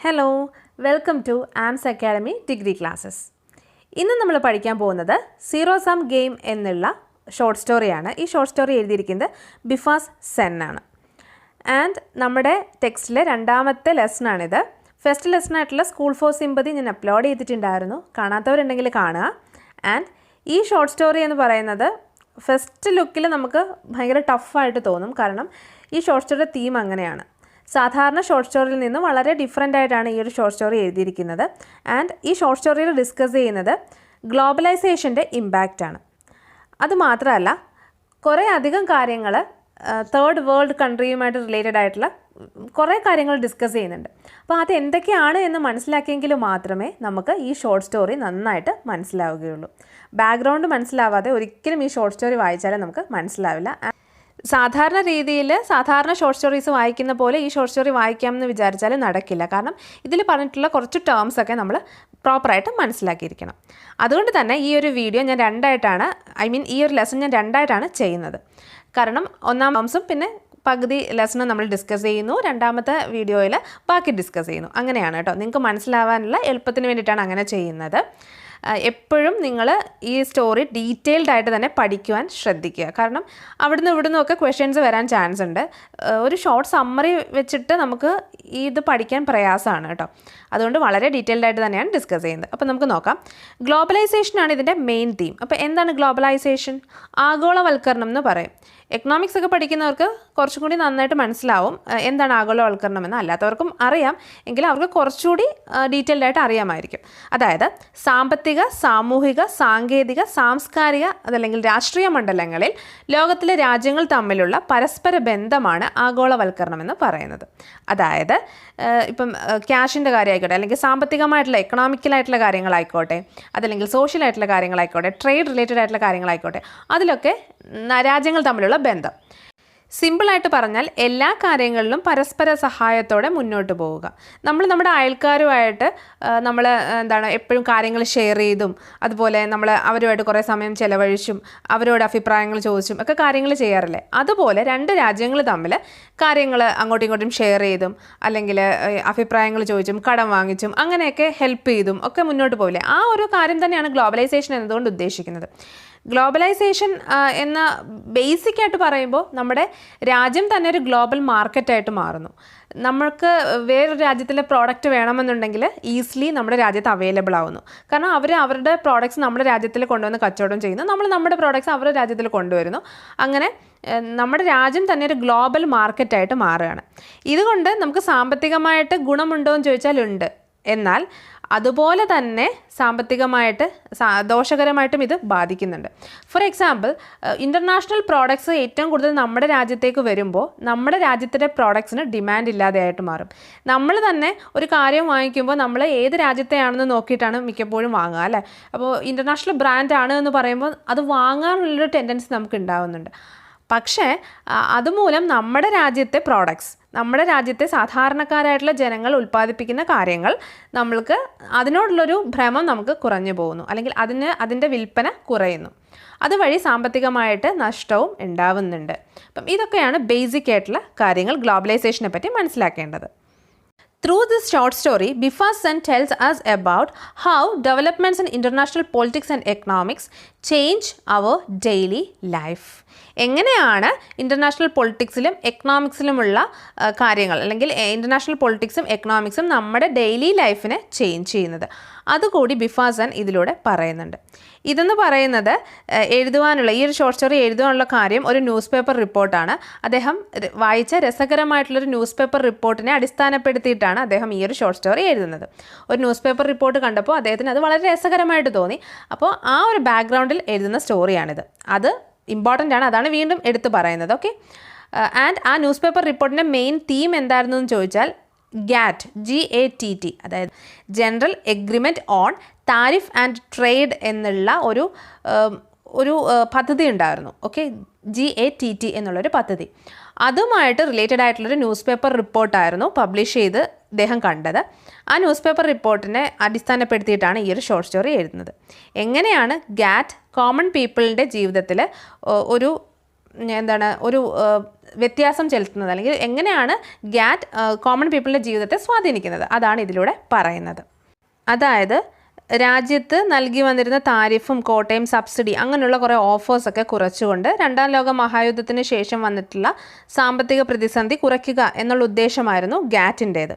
Hello, welcome to arms academy degree classes. ഇന്ന് നമ്മൾ പഠിക്കാൻ പോകുന്നത് സീറോ സം ഗെയിം എന്നുള്ള ഷോർട്ട് സ്റ്റോറിയാണ്. ഈ ഷോർട്ട് സ്റ്റോറി എഴുതിയിരിക്കുന്നത് ബിഫാസ് സെൻ ആണ്. ആൻഡ് നമ്മുടെ ടെക്സ്റ്റിലെ രണ്ടാമത്തെ ലെസണാണിത്. ഫസ്റ്റ് ലെസണായിട്ടുള്ള സ്കൂൾ ഫോർ സിമ്പതി ഞാൻ അപ്ലോഡ് ചെയ്തിട്ടുണ്ടായിരുന്നു. കാണാത്തവരുണ്ടെങ്കിൽ കാണുക. ആൻഡ് ഈ ഷോർട്ട് സ്റ്റോറി എന്ന് പറയുന്നത് ഫസ്റ്റ് ലുക്കിൽ നമുക്ക് ഭയങ്കര ടഫായിട്ട് തോന്നും. കാരണം ഈ ഷോർട്ട് സ്റ്റോറിയുടെ തീം അങ്ങനെയാണ്. സാധാരണ ഷോർട്ട് സ്റ്റോറിയിൽ നിന്ന് വളരെ ഡിഫറെൻ്റ് ആയിട്ടാണ് ഈ ഒരു ഷോർട്ട് സ്റ്റോറി എഴുതിയിരിക്കുന്നത്. ആൻഡ് ഈ ഷോർട്ട് സ്റ്റോറിയിൽ ഡിസ്കസ് ചെയ്യുന്നത് ഗ്ലോബലൈസേഷൻ്റെ ഇമ്പാക്റ്റാണ്. അതുമാത്രമല്ല, കുറേ അധികം കാര്യങ്ങൾ തേർഡ് വേൾഡ് കൺട്രിയുമായിട്ട് റിലേറ്റഡ് ആയിട്ടുള്ള കുറേ കാര്യങ്ങൾ ഡിസ്കസ് ചെയ്യുന്നുണ്ട്. അപ്പോൾ അത് എന്തൊക്കെയാണ് എന്ന് മനസ്സിലാക്കിയെങ്കിൽ മാത്രമേ നമുക്ക് ഈ ഷോർട്ട് സ്റ്റോറി നന്നായിട്ട് മനസ്സിലാവുകയുള്ളൂ. ബാക്ക്ഗ്രൗണ്ട് മനസ്സിലാവാതെ ഒരിക്കലും ഈ ഷോർട്ട് സ്റ്റോറി വായിച്ചാലും നമുക്ക് മനസ്സിലാവില്ല. സാധാരണ രീതിയിൽ സാധാരണ ഷോർട്ട് സ്റ്റോറീസ് വായിക്കുന്ന പോലെ ഈ ഷോർട്ട് സ്റ്റോറി വായിക്കാമെന്ന് വിചാരിച്ചാൽ നടക്കില്ല. കാരണം ഇതിൽ പറഞ്ഞിട്ടുള്ള കുറച്ച് ടേംസൊക്കെ നമ്മൾ പ്രോപ്പറായിട്ട് മനസ്സിലാക്കിയിരിക്കണം. അതുകൊണ്ട് തന്നെ ഈ ഒരു വീഡിയോ ഞാൻ രണ്ടായിട്ടാണ്, ഈ ഒരു ലെസൺ ഞാൻ രണ്ടായിട്ടാണ് ചെയ്യുന്നത്. കാരണം ഒന്നാം ടേംസും പിന്നെ പകുതി ലെസണും നമ്മൾ ഡിസ്കസ് ചെയ്യുന്നു, രണ്ടാമത്തെ വീഡിയോയിൽ ബാക്കി ഡിസ്കസ് ചെയ്യുന്നു. അങ്ങനെയാണ് കേട്ടോ. നിങ്ങൾക്ക് മനസ്സിലാവാനുള്ള എളുപ്പത്തിന് വേണ്ടിയിട്ടാണ് അങ്ങനെ ചെയ്യുന്നത്. എപ്പോഴും നിങ്ങൾ ഈ സ്റ്റോറി ഡീറ്റെയിൽഡ് ആയിട്ട് തന്നെ പഠിക്കുവാൻ ശ്രദ്ധിക്കുക. കാരണം അവിടുന്ന് ഇവിടുന്നൊക്കെ ക്വസ്റ്റ്യൻസ് വരാൻ ചാൻസ് ഉണ്ട്. ഒരു ഷോർട്ട് സമ്മറി വെച്ചിട്ട് നമുക്ക് ഇത് പഠിക്കാൻ പ്രയാസമാണ് കേട്ടോ. അതുകൊണ്ട് വളരെ ഡീറ്റെയിൽഡ് ആയിട്ട് തന്നെയാണ് ഡിസ്കസ് ചെയ്യുന്നത്. അപ്പോൾ നമുക്ക് നോക്കാം. ഗ്ലോബലൈസേഷനാണ് ഇതിൻ്റെ മെയിൻ തീം. അപ്പോൾ എന്താണ് ഗ്ലോബലൈസേഷൻ? ആഗോളവൽക്കരണം എന്ന് പറയും. എക്കണോമിക്സ് ഒക്കെ പഠിക്കുന്നവർക്ക് കുറച്ചും കൂടി നന്നായിട്ട് മനസ്സിലാവും എന്താണ് ആഗോളവൽക്കരണം എന്ന്. അല്ലാത്തവർക്കും അറിയാം, എങ്കിലും അവർക്ക് കുറച്ചുകൂടി ഡീറ്റെയിൽഡ് ആയിട്ട് അറിയാമായിരിക്കും. അതായത് സാമ്പത്തിക, സാമൂഹിക, സാങ്കേതിക, സാംസ്കാരിക അതല്ലെങ്കിൽ രാഷ്ട്രീയ മണ്ഡലങ്ങളിൽ ലോകത്തിലെ രാജ്യങ്ങൾ തമ്മിലുള്ള പരസ്പര ബന്ധമാണ് ആഗോളവൽക്കരണം എന്ന് പറയുന്നത്. അതായത് ഇപ്പം ക്യാഷിൻ്റെ കാര്യമായിക്കോട്ടെ, അല്ലെങ്കിൽ സാമ്പത്തികമായിട്ടുള്ള എക്കണോമിക്കലായിട്ടുള്ള കാര്യങ്ങളായിക്കോട്ടെ, അതല്ലെങ്കിൽ സോഷ്യലായിട്ടുള്ള കാര്യങ്ങളായിക്കോട്ടെ, ട്രേഡ് റിലേറ്റഡ് ആയിട്ടുള്ള കാര്യങ്ങളായിക്കോട്ടെ, അതിലൊക്കെ രാജ്യങ്ങൾ തമ്മിലുള്ള ബന്ധം. സിമ്പിളായിട്ട് പറഞ്ഞാൽ എല്ലാ കാര്യങ്ങളിലും പരസ്പര സഹായത്തോടെ മുന്നോട്ട് പോവുക. നമ്മൾ നമ്മുടെ അയൽക്കാരുമായിട്ട് നമ്മൾ എപ്പോഴും കാര്യങ്ങൾ ഷെയർ ചെയ്തും അതുപോലെ നമ്മൾ അവരുമായിട്ട് കുറേ സമയം ചിലവഴിച്ചും അവരോട് അഭിപ്രായങ്ങൾ ചോദിച്ചും ഒക്കെ കാര്യങ്ങൾ ചെയ്യാറില്ലേ? അതുപോലെ രണ്ട് രാജ്യങ്ങൾ തമ്മിൽ കാര്യങ്ങൾ അങ്ങോട്ടും ഇങ്ങോട്ടും ഷെയർ ചെയ്തും അല്ലെങ്കിൽ അഭിപ്രായങ്ങൾ ചോദിച്ചും കടം വാങ്ങിച്ചും അങ്ങനെയൊക്കെ ഹെൽപ്പ് ചെയ്തും ഒക്കെ മുന്നോട്ട് പോവില്ലേ? ആ ഒരു കാര്യം തന്നെയാണ് ഗ്ലോബലൈസേഷൻ എന്നതുകൊണ്ട് ഉദ്ദേശിക്കുന്നത്. ഗ്ലോബലൈസേഷൻ എന്ന ബേസിക്കായിട്ട് പറയുമ്പോൾ നമ്മുടെ രാജ്യം തന്നെ ഒരു ഗ്ലോബൽ മാർക്കറ്റായിട്ട് മാറുന്നു. നമ്മൾക്ക് വേറൊരു രാജ്യത്തിലെ പ്രോഡക്റ്റ് വേണമെന്നുണ്ടെങ്കിൽ ഈസിലി നമ്മുടെ രാജ്യത്ത് അവൈലബിൾ ആവുന്നു. കാരണം അവരുടെ പ്രോഡക്റ്റ്സ് നമ്മുടെ രാജ്യത്തിൽ കൊണ്ടുവന്ന് കച്ചവടം ചെയ്യുന്നു, നമ്മൾ നമ്മുടെ പ്രോഡക്റ്റ്സ് അവരുടെ രാജ്യത്തിൽ കൊണ്ടുവരുന്നു. അങ്ങനെ നമ്മുടെ രാജ്യം തന്നെ ഒരു ഗ്ലോബൽ മാർക്കറ്റായിട്ട് മാറുകയാണ്. ഇതുകൊണ്ട് നമുക്ക് സാമ്പത്തികമായിട്ട് ഗുണമുണ്ടോ എന്ന് ചോദിച്ചാൽ ഉണ്ട്. എന്നാൽ അതുപോലെ തന്നെ സാമ്പത്തികമായിട്ട് ദോഷകരമായിട്ടും ഇത് ബാധിക്കുന്നുണ്ട്. ഫോർ എക്സാമ്പിൾ, ഇൻ്റർനാഷണൽ പ്രോഡക്ട്സ് ഏറ്റവും കൂടുതൽ നമ്മുടെ രാജ്യത്തേക്ക് വരുമ്പോൾ നമ്മുടെ രാജ്യത്തിൻ്റെ പ്രോഡക്ട്സിന് ഡിമാൻഡ് ഇല്ലാതെയായിട്ട് മാറും. നമ്മൾ തന്നെ ഒരു കാര്യം വാങ്ങിക്കുമ്പോൾ നമ്മൾ ഏത് രാജ്യത്തെയാണെന്ന് നോക്കിയിട്ടാണ് മിക്കപ്പോഴും വാങ്ങുക, അല്ലേ? അപ്പോൾ ഇൻ്റർനാഷണൽ ബ്രാൻഡാണ് എന്ന് പറയുമ്പോൾ അത് വാങ്ങാനുള്ളൊരു ടെൻഡൻസി നമുക്ക് ഉണ്ടാകുന്നുണ്ട്. പക്ഷേ അതുമൂലം നമ്മുടെ രാജ്യത്തെ പ്രോഡക്ട്സ്, നമ്മുടെ രാജ്യത്തെ സാധാരണക്കാരായിട്ടുള്ള ജനങ്ങൾ ഉൽപ്പാദിപ്പിക്കുന്ന കാര്യങ്ങൾ നമ്മൾക്ക് അതിനോടുള്ളൊരു ഭ്രമം നമുക്ക് കുറഞ്ഞു പോകുന്നു, അല്ലെങ്കിൽ അതിൻ്റെ വിൽപ്പന കുറയുന്നു. അതുവഴി സാമ്പത്തികമായിട്ട് നഷ്ടവും ഉണ്ടാവുന്നുണ്ട്. അപ്പം ഇതൊക്കെയാണ് ബേസിക് ആയിട്ടുള്ള കാര്യങ്ങൾ ഗ്ലോബലൈസേഷനെ പറ്റി മനസ്സിലാക്കേണ്ടത്. Through this short story, Bifas Sen tells us about how developments in international politics and economics change our daily life. എങ്ങനെയാണ് ഇൻ്റർനാഷണൽ പൊളിറ്റിക്സിലും എക്കണോമിക്സിലുമുള്ള കാര്യങ്ങൾ, അല്ലെങ്കിൽ ഇൻ്റർനാഷണൽ പൊളിറ്റിക്സും എക്കണോമിക്സും നമ്മുടെ ഡെയിലി ലൈഫിനെ ചേഞ്ച് ചെയ്യുന്നത്, അതുകൂടി ബിഫാസ് സെൻ ഇതിലൂടെ പറയുന്നുണ്ട്. ഇതെന്ന് പറയുന്നത് എഴുതുവാനുള്ള, ഈ ഒരു ഷോർട്ട് സ്റ്റോറി എഴുതുവാനുള്ള കാര്യം ഒരു ന്യൂസ് പേപ്പർ റിപ്പോർട്ടാണ്. അദ്ദേഹം വായിച്ച രസകരമായിട്ടുള്ളൊരു ന്യൂസ് പേപ്പർ റിപ്പോർട്ടിനെ അടിസ്ഥാനപ്പെടുത്തിയിട്ടാണ് അദ്ദേഹം ഈ ഒരു ഷോർട്ട് സ്റ്റോറി എഴുതുന്നത്. ഒരു ന്യൂസ് പേപ്പർ റിപ്പോർട്ട് കണ്ടപ്പോൾ അദ്ദേഹത്തിന് അത് വളരെ രസകരമായിട്ട് തോന്നി. അപ്പോൾ ആ ഒരു ബാക്ക്ഗ്രൗണ്ടിൽ എഴുതുന്ന സ്റ്റോറിയാണിത്. അത് ഇമ്പോർട്ടൻ്റ് ആണ്, അതാണ് വീണ്ടും എടുത്തു പറയുന്നത്. ഓക്കെ. ആൻഡ് ആ ന്യൂസ് പേപ്പർ റിപ്പോർട്ടിൻ്റെ മെയിൻ തീം എന്തായിരുന്നു എന്ന് ചോദിച്ചാൽ GATT, GATT, അതായത് general agreement on tariff and trade എന്നുള്ള ഒരു പദ്ധതി ഉണ്ടായിരുന്നു. ഓക്കെ, GATT എന്നുള്ളൊരു പദ്ധതി. അതുമായിട്ട് റിലേറ്റഡ് ആയിട്ടുള്ളൊരു ന്യൂസ് പേപ്പർ റിപ്പോർട്ടായിരുന്നു പബ്ലിഷ് ചെയ്ത് അദ്ദേഹം കണ്ടത്. ആ ന്യൂസ് പേപ്പർ റിപ്പോർട്ടിനെ അടിസ്ഥാനപ്പെടുത്തിയിട്ടാണ് ഈ ഒരു ഷോർട്ട് സ്റ്റോറി എഴുതുന്നത്. എങ്ങനെയാണ് GATT കോമൺ പീപ്പിളിൻ്റെ ജീവിതത്തിൽ ഒരു എന്താണ് ഒരു വ്യത്യാസം ചെലുത്തുന്നത്, അല്ലെങ്കിൽ എങ്ങനെയാണ് GATT കോമൺ പീപ്പിളിൻ്റെ ജീവിതത്തെ സ്വാധീനിക്കുന്നത്, അതാണ് ഇതിലൂടെ പറയുന്നത്. അതായത് രാജ്യത്ത് നൽകി വന്നിരുന്ന താരിഫും കോട്ടയും സബ്സിഡി അങ്ങനെയുള്ള കുറേ ഓഫേഴ്സൊക്കെ കുറച്ചുകൊണ്ട് രണ്ടാം ലോക മഹായുദ്ധത്തിന് ശേഷം വന്നിട്ടുള്ള സാമ്പത്തിക പ്രതിസന്ധി കുറയ്ക്കുക എന്നുള്ള ഉദ്ദേശമായിരുന്നു GATTൻ്റേത്.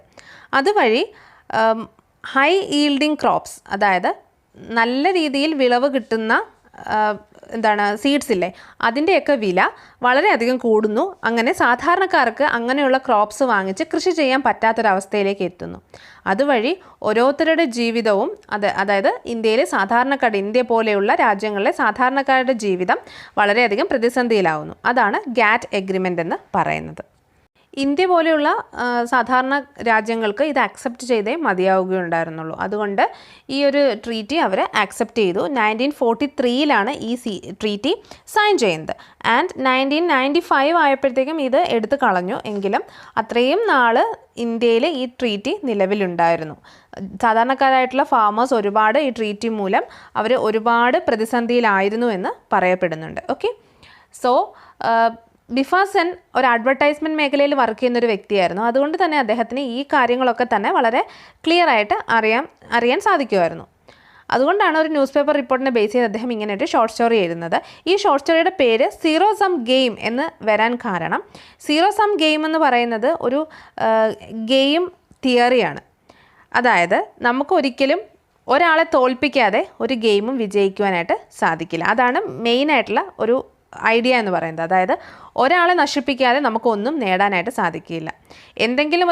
അതുവഴി ഹൈ ഈൽഡിങ് ക്രോപ്സ്, അതായത് നല്ല രീതിയിൽ വിളവ് കിട്ടുന്ന സീഡ്സ് ഇല്ലേ, അതിൻ്റെയൊക്കെ വില വളരെയധികം കൂടുന്നു. അങ്ങനെ സാധാരണക്കാർക്ക് അങ്ങനെയുള്ള ക്രോപ്സ് വാങ്ങിച്ച് കൃഷി ചെയ്യാൻ പറ്റാത്തൊരവസ്ഥയിലേക്ക് എത്തുന്നു. അതുവഴി ഓരോരുത്തരുടെ ജീവിതവും അതായത് ഇന്ത്യ പോലെയുള്ള രാജ്യങ്ങളിലെ സാധാരണക്കാരുടെ ജീവിതം വളരെയധികം പ്രതിസന്ധിയിലാവുന്നു. അതാണ് GATT എഗ്രിമെൻ്റ് എന്ന് പറയുന്നത്. ഇന്ത്യ പോലെയുള്ള സാധാരണ രാജ്യങ്ങൾക്ക് ഇത് അക്സെപ്റ്റ് ചെയ്തേ മതിയാവുകയുണ്ടായിരുന്നുള്ളൂ. അതുകൊണ്ട് ഈ ഒരു ട്രീറ്റി അവർ അക്സെപ്റ്റ് ചെയ്തു. 1943 ഈ ട്രീറ്റി സൈൻ ചെയ്യുന്നത്. ആൻഡ് 1995 ആയപ്പോഴത്തേക്കും ഇത് എടുത്തു കളഞ്ഞു. എങ്കിലും അത്രയും നാൾ ഇന്ത്യയിൽ ഈ ട്രീറ്റി നിലവിലുണ്ടായിരുന്നു. സാധാരണക്കാരായിട്ടുള്ള ഫാമേഴ്സ് ഒരുപാട് ഈ ട്രീറ്റി മൂലം അവർ ഒരുപാട് പ്രതിസന്ധിയിലായിരുന്നു എന്ന് പറയപ്പെടുന്നുണ്ട്. ഓക്കെ, സോ ബിഫാസൻ ഒരു അഡ്വർടൈസ്മെൻറ്റ് മേഖലയിൽ വർക്ക് ചെയ്യുന്നൊരു വ്യക്തിയായിരുന്നു. അതുകൊണ്ട് തന്നെ അദ്ദേഹത്തിന് ഈ കാര്യങ്ങളൊക്കെ തന്നെ വളരെ ക്ലിയർ ആയിട്ട് അറിയാൻ സാധിക്കുമായിരുന്നു. അതുകൊണ്ടാണ് ഒരു ന്യൂസ് പേപ്പർ റിപ്പോർട്ടിനെ ബേസ് ചെയ്ത് അദ്ദേഹം ഇങ്ങനെ ഒരു ഷോർട്ട് സ്റ്റോറി എഴുതുന്നത്. ഈ ഷോർട്ട് സ്റ്റോറിയുടെ പേര് സീറോ സം ഗെയിം എന്ന് വരാൻ കാരണം, സീറോ സം ഗെയിം എന്ന് പറയുന്നത് ഒരു ഗെയിം തിയറിയാണ്. അതായത് നമുക്ക് ഒരിക്കലും ഒരാളെ തോൽപ്പിക്കാതെ ഒരു ഗെയിമും വിജയിക്കുവാനായിട്ട് സാധിക്കില്ല. അതാണ് മെയിനായിട്ടുള്ള ഒരു ഐഡിയ എന്ന് പറയുന്നത്. അതായത് ഒരാളെ നശിപ്പിക്കാതെ നമുക്കൊന്നും നേടാനായിട്ട് സാധിക്കില്ല. എന്തെങ്കിലും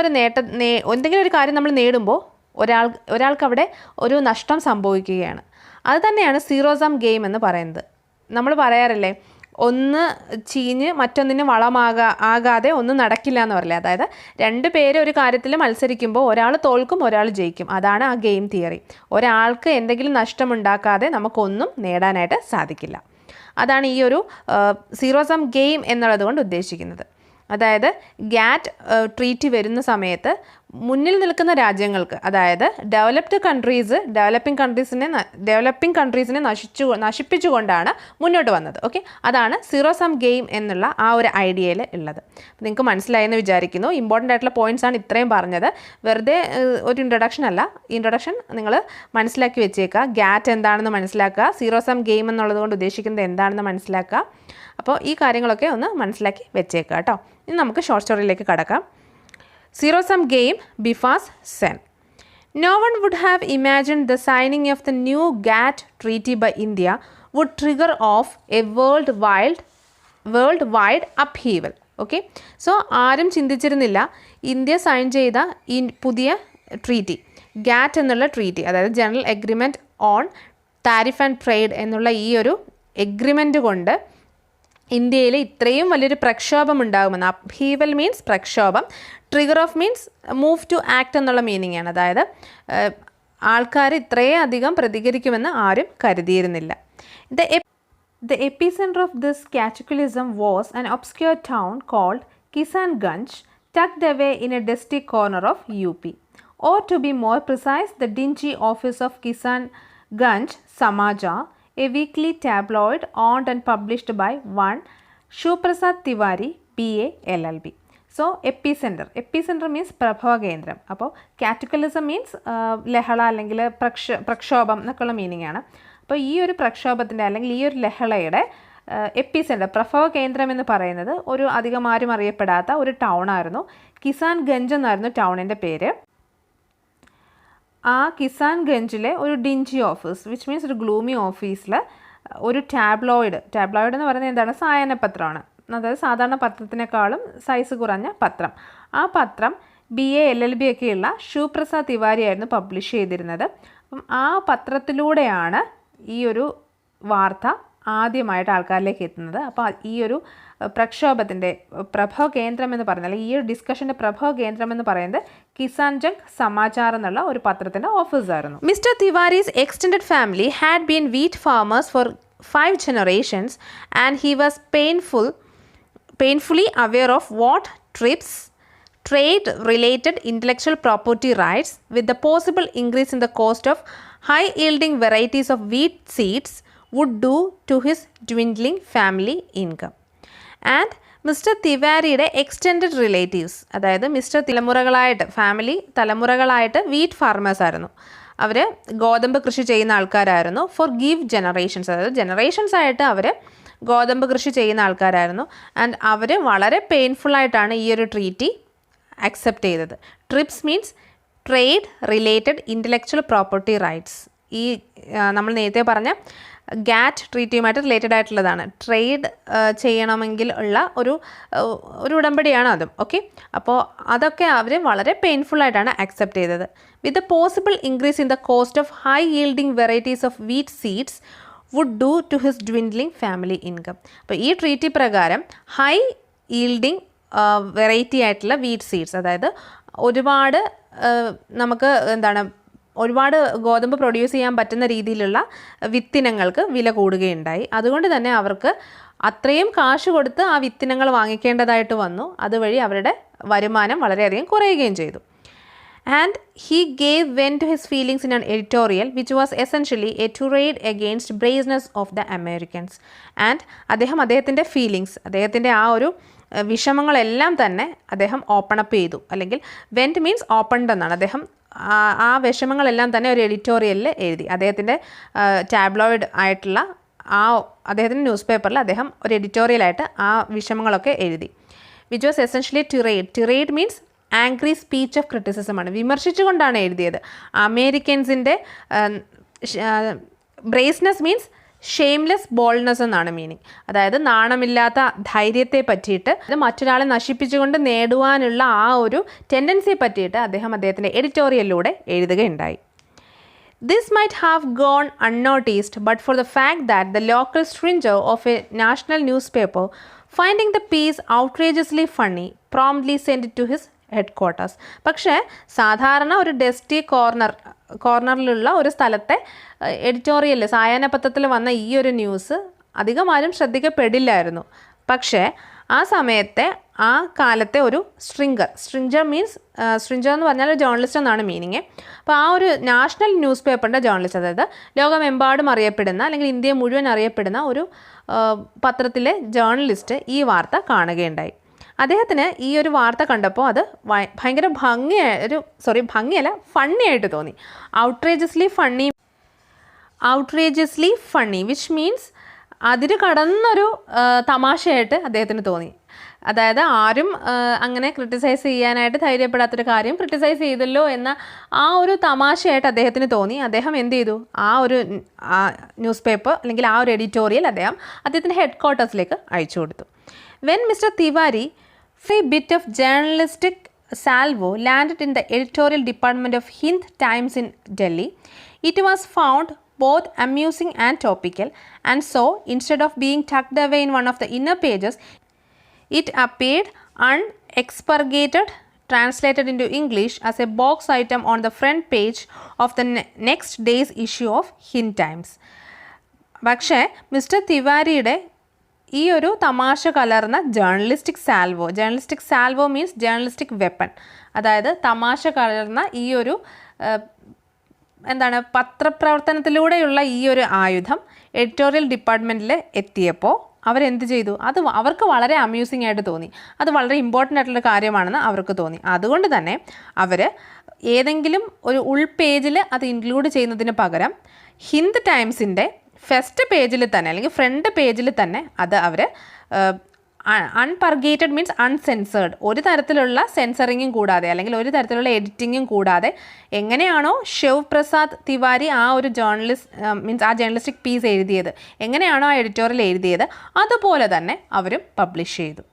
ഒരു കാര്യം നമ്മൾ നേടുമ്പോൾ ഒരാൾക്ക് അവിടെ ഒരു നഷ്ടം സംഭവിക്കുകയാണ്. അത് തന്നെയാണ് സീറോ സം ഗെയിം എന്ന് പറയുന്നത്. നമ്മൾ പറയാറില്ലേ, ഒന്ന് ചീഞ്ഞ് മറ്റൊന്നിന് വളമാകാതെ ഒന്നും നടക്കില്ല എന്ന് പറയില്ല. അതായത് രണ്ട് പേര് ഒരു കാര്യത്തിൽ മത്സരിക്കുമ്പോൾ ഒരാൾ തോൽക്കും, ഒരാൾ ജയിക്കും. അതാണ് ആ ഗെയിം തിയറി. ഒരാൾക്ക് എന്തെങ്കിലും നഷ്ടമുണ്ടാക്കാതെ നമുക്കൊന്നും നേടാനായിട്ട് സാധിക്കില്ല. അതാണ് ഈ ഒരു സീറോ സം ഗെയിം എന്നുള്ളത് കൊണ്ട് ഉദ്ദേശിക്കുന്നത്. അതായത് GATT ട്രീറ്റി വരുന്ന സമയത്ത് മുന്നിൽ നിൽക്കുന്ന രാജ്യങ്ങൾക്ക്, അതായത് ഡെവലപ്പിംഗ് കൺട്രീസിനെ നശിപ്പിച്ചുകൊണ്ടാണ് മുന്നോട്ട് വന്നത്. ഓക്കെ, അതാണ് സീറോ സം ഗെയിം എന്നുള്ള ആ ഒരു ഐഡിയയിൽ ഉള്ളത്. നിങ്ങൾക്ക് മനസ്സിലായെന്ന് വിചാരിക്കുന്നു. ഇമ്പോർട്ടൻ്റ് ആയിട്ടുള്ള പോയിൻറ്റ്സ് ആണ് ഇത്രയും പറഞ്ഞത്. വെറുതെ ഒരു ഇൻട്രൊഡക്ഷൻ അല്ല. ഇൻട്രൊഡക്ഷൻ നിങ്ങൾ മനസ്സിലാക്കി വെച്ചേക്കുക. GATT എന്താണെന്ന് മനസ്സിലാക്കുക. സീറോ സം ഗെയിം എന്നുള്ളത് കൊണ്ട് ഉദ്ദേശിക്കുന്നത് എന്താണെന്ന് മനസ്സിലാക്കുക. അപ്പോൾ ഈ കാര്യങ്ങളൊക്കെ ഒന്ന് മനസ്സിലാക്കി വെച്ചേക്കുക കേട്ടോ. ഇനി നമുക്ക് ഷോർട്ട് സ്റ്റോറിയിലേക്ക് കടക്കാം. Zero Sum Game, Bifa's Sen. No one would have imagined the signing of the new GATT treaty by India would trigger off a worldwide upheaval. Okay, so ആരും ചിന്തിച്ചിരുന്നില്ല ഇന്ത്യ സൈൻ ചെയ്ത ഈ പുതിയ ട്രീറ്റി, GATT എന്നുള്ള treaty, അതായത് general agreement on tariff and trade എന്നുള്ള ഈ ഒരു agreement കൊണ്ട് ഇന്ത്യയിൽ ഇത്രയും വലിയൊരു പ്രക്ഷോഭം ഉണ്ടാകുമെന്ന്. അപ്ഹീവൽ മീൻസ് പ്രക്ഷോഭം, trigger off means move to act എന്നുള്ള മീനിങ് ആണ്. അതായത് ആൾക്കാർ ഇത്രയധികം പ്രതികരിക്കുമെന്ന് ആരും കരുതിയിരുന്നില്ല. The epicenter of this cataclysm was an obscure town called Kisanganj, tucked away in a dusty corner of UP. Or to be more precise, the dingy office of Kisanganj Samajar, a weekly tabloid owned and published by one Shuprasad Tiwari, BA LLB. So, epicenter means പ്രഭവകേന്ദ്രം. അപ്പോൾ കാറ്റക്ലിസം means ലഹള അല്ലെങ്കിൽ പ്രക്ഷോഭം എന്നൊക്കെയുള്ള meaning ആണ്. അപ്പോൾ ഈ ഒരു പ്രക്ഷോഭത്തിൻ്റെ അല്ലെങ്കിൽ ഈ ഒരു ലഹളയുടെ എപ്പിസെൻ്റർ, പ്രഭവ കേന്ദ്രം എന്ന് പറയുന്നത് ഒരു അധികം ആരും അറിയപ്പെടാത്ത ഒരു ടൗണായിരുന്നു. കിസാൻഗഞ്ച് എന്നായിരുന്നു ടൗണിൻ്റെ പേര്. ആ കിസാൻഗഞ്ചിലെ ഒരു ഡിഞ്ചി ഓഫീസ്, വിച്ച് മീൻസ് ഒരു ഗ്ലൂമി ഓഫീസിൽ ഒരു ടാബ്ലോയിഡ് എന്ന് പറയുന്നത് എന്താണ്, സായാഹ്നപത്രമാണ്. അതായത് സാധാരണ പത്രത്തിനേക്കാളും സൈസ് കുറഞ്ഞ പത്രം. ആ പത്രം BA LLB ഒക്കെയുള്ള ശിവപ്രസാദ് തിവാരി ആയിരുന്നു പബ്ലിഷ് ചെയ്തിരുന്നത്. അപ്പം ആ പത്രത്തിലൂടെയാണ് ഈ ഒരു വാർത്ത ആദ്യമായിട്ട് ആൾക്കാരിലേക്ക് എത്തുന്നത്. അപ്പോൾ ഈ ഒരു പ്രക്ഷോഭത്തിൻ്റെ പ്രഭവ കേന്ദ്രം എന്ന് പറയുന്നത്, അല്ലെങ്കിൽ ഈ ഒരു ഡിസ്കഷൻ്റെ പ്രഭവ കേന്ദ്രം എന്ന് പറയുന്നത് കിസാൻജംഗ് സമാചാർ എന്നുള്ള ഒരു പത്രത്തിൻ്റെ ഓഫീസായിരുന്നു. Mister Tiwari's extended family had been wheat farmers for 5 generations and he was painfully aware of what trade-related intellectual property rights, with the possible increase in the cost of high-yielding varieties of wheat seeds, would do to his dwindling family income. And mister തിവാരിയുടെ extended relatives, അതായത് mister തലമുറകളായിട്ട് family തലമുറകളായിട്ട് wheat farmers ആയിരുന്നു. അവർ ഗോതമ്പ് കൃഷി ചെയ്യുന്ന ആൾക്കാരായിരുന്നു. ഫോർ ഗീവ് ജനറേഷൻസ്, അതായത് ജനറേഷൻസ് ആയിട്ട് അവർ ഗോതമ്പ് കൃഷി ചെയ്യുന്ന ആൾക്കാരായിരുന്നു. ആൻഡ് അവർ വളരെ പെയിൻഫുള്ളായിട്ടാണ് ഈ ഒരു ട്രീറ്റി അക്സെപ്റ്റ് ചെയ്തത്. TRIPS means trade related intellectual property rights. ഈ നമ്മൾ നേരത്തെ പറഞ്ഞ ഗാറ്റ് ട്രീറ്റിയുമായിട്ട് റിലേറ്റഡ് ആയിട്ടുള്ളതാണ്. ട്രേഡ് ചെയ്യണമെങ്കിൽ ഉള്ള ഒരു ഉടമ്പടിയാണ് അതും. ഓക്കെ, അപ്പോൾ അതൊക്കെ അവർ വളരെ പെയിൻഫുള്ളായിട്ടാണ് അക്സെപ്റ്റ് ചെയ്തത്. With the possible increase in the cost of high yielding varieties of wheat seeds would do to his dwindling family income. അപ്പോൾ ഈ ട്രീറ്റി പ്രകാരം ഹൈ yielding വെറൈറ്റി ആയിട്ടുള്ള വീറ്റ് സീഡ്സ്, അതായത് ഒരുപാട് നമുക്ക് ഒരുപാട് ഗോതമ്പ് പ്രൊഡ്യൂസ് ചെയ്യാൻ പറ്റുന്ന രീതിയിലുള്ള വിത്തിനങ്ങൾക്ക് വില കൂടുകയുണ്ടായി. അതുകൊണ്ട് തന്നെ അവർക്ക് അത്രയും കാശ് കൊടുത്ത് ആ വിത്തിനങ്ങൾ വാങ്ങിക്കേണ്ടതായിട്ട് വന്നു. അതുവഴി അവരുടെ വരുമാനം വളരെയധികം കുറയുകയും ചെയ്തു. And he gave vent to his feelings in an editorial which was essentially a tirade against brazeness of the Americans. And അദ്ദേഹത്തിൻ്റെ ഫീലിങ്സ്, അദ്ദേഹത്തിൻ്റെ ആ ഒരു വിഷമങ്ങളെല്ലാം തന്നെ അദ്ദേഹം ഓപ്പൺ അപ്പ് ചെയ്തു. അല്ലെങ്കിൽ വെൻറ്റ് മീൻസ് ഓപ്പൺഡ് എന്നാണ്. അദ്ദേഹം ആ വിഷമങ്ങളെല്ലാം തന്നെ ഒരു എഡിറ്റോറിയലിൽ എഴുതി. അദ്ദേഹത്തിൻ്റെ ടാബ്ലോയിഡ് ആയിട്ടുള്ള അദ്ദേഹത്തിൻ്റെ ന്യൂസ് പേപ്പറിൽ അദ്ദേഹം ഒരു എഡിറ്റോറിയലായിട്ട് ആ വിഷമങ്ങളൊക്കെ എഴുതി. Which was essentially tirade means angry speech of ക്രിറ്റിസിസമാണ്. വിമർശിച്ചുകൊണ്ടാണ് എഴുതിയത്. അമേരിക്കൻസിൻ്റെ ബ്രേസ്നെസ് മീൻസ് ഷെയിംലെസ് ബോൾഡ്നെസ് എന്നാണ് മീനിങ്. അതായത് നാണമില്ലാത്ത ധൈര്യത്തെ പറ്റിയിട്ട്, അത് മറ്റൊരാളെ നശിപ്പിച്ചുകൊണ്ട് നേടുവാനുള്ള ആ ഒരു ടെൻഡൻസിയെ പറ്റിയിട്ട് അദ്ദേഹത്തിൻ്റെ എഡിറ്റോറിയലിലൂടെ എഴുതുകയുണ്ടായി. This might have gone unnoticed but for the fact that the local stringer of a national newspaper, finding the piece outrageously funny, promptly sent it to his headquarters. പക്ഷേ സാധാരണ ഒരു ഡസ്റ്റി കോർണറിലുള്ള ഒരു സ്ഥലത്തെ എഡിറ്റോറിയലിൽ സായാഹ്നപത്രത്തിൽ വന്ന ഈ ഒരു ന്യൂസ് അധികം ആരും ശ്രദ്ധിക്കപ്പെടില്ലായിരുന്നു. പക്ഷേ ആ സമയത്തെ ആ കാലത്തെ ഒരു സ്ട്രിഞ്ചർ മീൻസ് സ്ട്രിഞ്ചർ എന്ന് പറഞ്ഞാൽ ഒരു ജേർണലിസ്റ്റ് എന്നാണ് മീനിങ്. അപ്പോൾ ആ ഒരു നാഷണൽ ന്യൂസ് പേപ്പറിൻ്റെ ജേർണലിസ്റ്റ്, അതായത് ലോകമെമ്പാടും അറിയപ്പെടുന്ന അല്ലെങ്കിൽ ഇന്ത്യ മുഴുവൻ അറിയപ്പെടുന്ന ഒരു പത്രത്തിലെ ജേർണലിസ്റ്റ് ഈ വാർത്ത കാണുകയുണ്ടായി. അദ്ദേഹത്തിന് ഈ ഒരു വാർത്ത കണ്ടപ്പോൾ അത് ഭയങ്കര ഫണ്ണി ആയിട്ട് തോന്നി. ഔട്ട്റേജസ്ലി ഫണ്ണി വിച്ച് മീൻസ് അതിര് കടന്നൊരു തമാശയായിട്ട് അദ്ദേഹത്തിന് തോന്നി. അതായത് ആരും അങ്ങനെ ക്രിട്ടിസൈസ് ചെയ്യാനായിട്ട് ധൈര്യപ്പെടാത്തൊരു കാര്യം ക്രിട്ടിസൈസ് ചെയ്തല്ലോ എന്ന ആ ഒരു തമാശയായിട്ട് അദ്ദേഹത്തിന് തോന്നി. അദ്ദേഹം എന്ത് ചെയ്തു, ആ ഒരു ന്യൂസ് പേപ്പർ അല്ലെങ്കിൽ ആ ഒരു എഡിറ്റോറിയൽ അദ്ദേഹത്തിൻ്റെ ഹെഡ്ക്വാർട്ടേഴ്സിലേക്ക് അയച്ചു കൊടുത്തു. When mister Tiwari a bit of journalistic salvo landed in the editorial department of Hind Times in Delhi, it was found both amusing and topical, and so instead of being tucked away in one of the inner pages, it appeared unexpurgated, translated into English as a box item on the front page of the next day's issue of Hind Times. പക്ഷേ mister തിവാരിയുടെ ഈ ഒരു തമാശ കലർന്ന journalistic salvo means journalistic weapon, അതായത് തമാശ കലർന്ന ഈ ഒരു പത്രപ്രവർത്തനത്തിലൂടെയുള്ള ഈ ഒരു ആയുധം എഡിറ്റോറിയൽ ഡിപ്പാർട്ട്മെൻറ്റിൽ എത്തിയപ്പോൾ അവരെന്ത് ചെയ്തു, അവർക്ക് വളരെ അമ്യൂസിംഗ് ആയിട്ട് തോന്നി. അത് വളരെ ഇമ്പോർട്ടൻ്റ് ആയിട്ടുള്ള കാര്യമാണെന്ന് അവർക്ക് തോന്നി. അതുകൊണ്ട് തന്നെ അവർ ഏതെങ്കിലും ഒരു ഉൾപേജിൽ അത് ഇൻക്ലൂഡ് ചെയ്യുന്നതിന് പകരം ഹിന്ദ് ടൈംസിൻ്റെ ഫസ്റ്റ് പേജിൽ തന്നെ അല്ലെങ്കിൽ ഫ്രണ്ട് പേജിൽ തന്നെ അത് അവർ അൺപർഗേറ്റഡ് മീൻസ് അൺസെൻസേർഡ്, ഒരു തരത്തിലുള്ള സെൻസറിങ്ങും കൂടാതെ അല്ലെങ്കിൽ ഒരു തരത്തിലുള്ള എഡിറ്റിങ്ങും കൂടാതെ എങ്ങനെയാണോ ശിവ് പ്രസാദ് തിവാരി ആ ഒരു മീൻസ് ആ ജേർണലിസ്റ്റിക് പീസ് എഴുതിയത്, എങ്ങനെയാണോ ആ എഡിറ്റോറിയൽ എഴുതിയത്, അതുപോലെ തന്നെ അവരും പബ്ലിഷ് ചെയ്തു.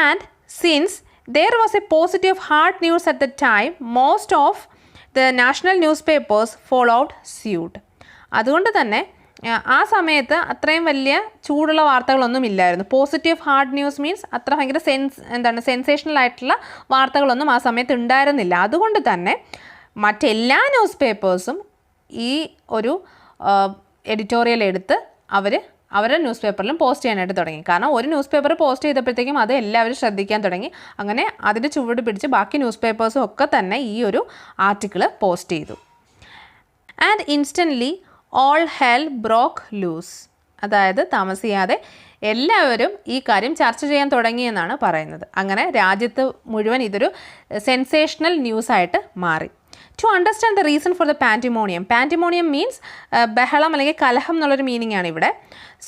And since there was a positive hard news at the time, most of the national newspapers followed suit. അതുകൊണ്ട് തന്നെ ആ സമയത്ത് അത്രയും വലിയ ചൂടുള്ള വാർത്തകളൊന്നും ഇല്ലായിരുന്നു. പോസിറ്റീവ് ഹാർഡ് ന്യൂസ് മീൻസ് അത്ര ഭയങ്കര സെൻസേഷണൽ ആയിട്ടുള്ള വാർത്തകളൊന്നും ആ സമയത്ത് ഉണ്ടായിരുന്നില്ല. അതുകൊണ്ട് തന്നെ മറ്റെല്ലാ ന്യൂസ് പേപ്പേഴ്സും ഈ ഒരു എഡിറ്റോറിയൽ എടുത്ത് അവരുടെ ന്യൂസ് പേപ്പറിലും പോസ്റ്റ് ചെയ്യാനായിട്ട് തുടങ്ങി. കാരണം ഒരു ന്യൂസ് പേപ്പർ പോസ്റ്റ് ചെയ്തപ്പോഴത്തേക്കും അത് എല്ലാവരും ശ്രദ്ധിക്കാൻ തുടങ്ങി. അങ്ങനെ അതിൻ്റെ ചുവട് പിടിച്ച് ബാക്കി ന്യൂസ് പേപ്പേഴ്സും ഒക്കെ തന്നെ ഈ ഒരു ആർട്ടിക്കിൾ പോസ്റ്റ് ചെയ്തു. And instantly all hell broke loose, അതായത് താമസിയാതെ എല്ലാവരും ഈ കാര്യം ചർച്ച ചെയ്യാൻ തുടങ്ങിയെന്നാണ് പറയുന്നത്. അങ്ങനെ രാജ്യത്ത് മുഴുവൻ ഇതൊരു സെൻസേഷണൽ ന്യൂസായിട്ട് മാറി. To understand the reason for the pandemonium. Pandemonium means ബഹളം അല്ലെങ്കിൽ കലഹം എന്നുള്ളൊരു മീനിങ് ആണ് ഇവിടെ.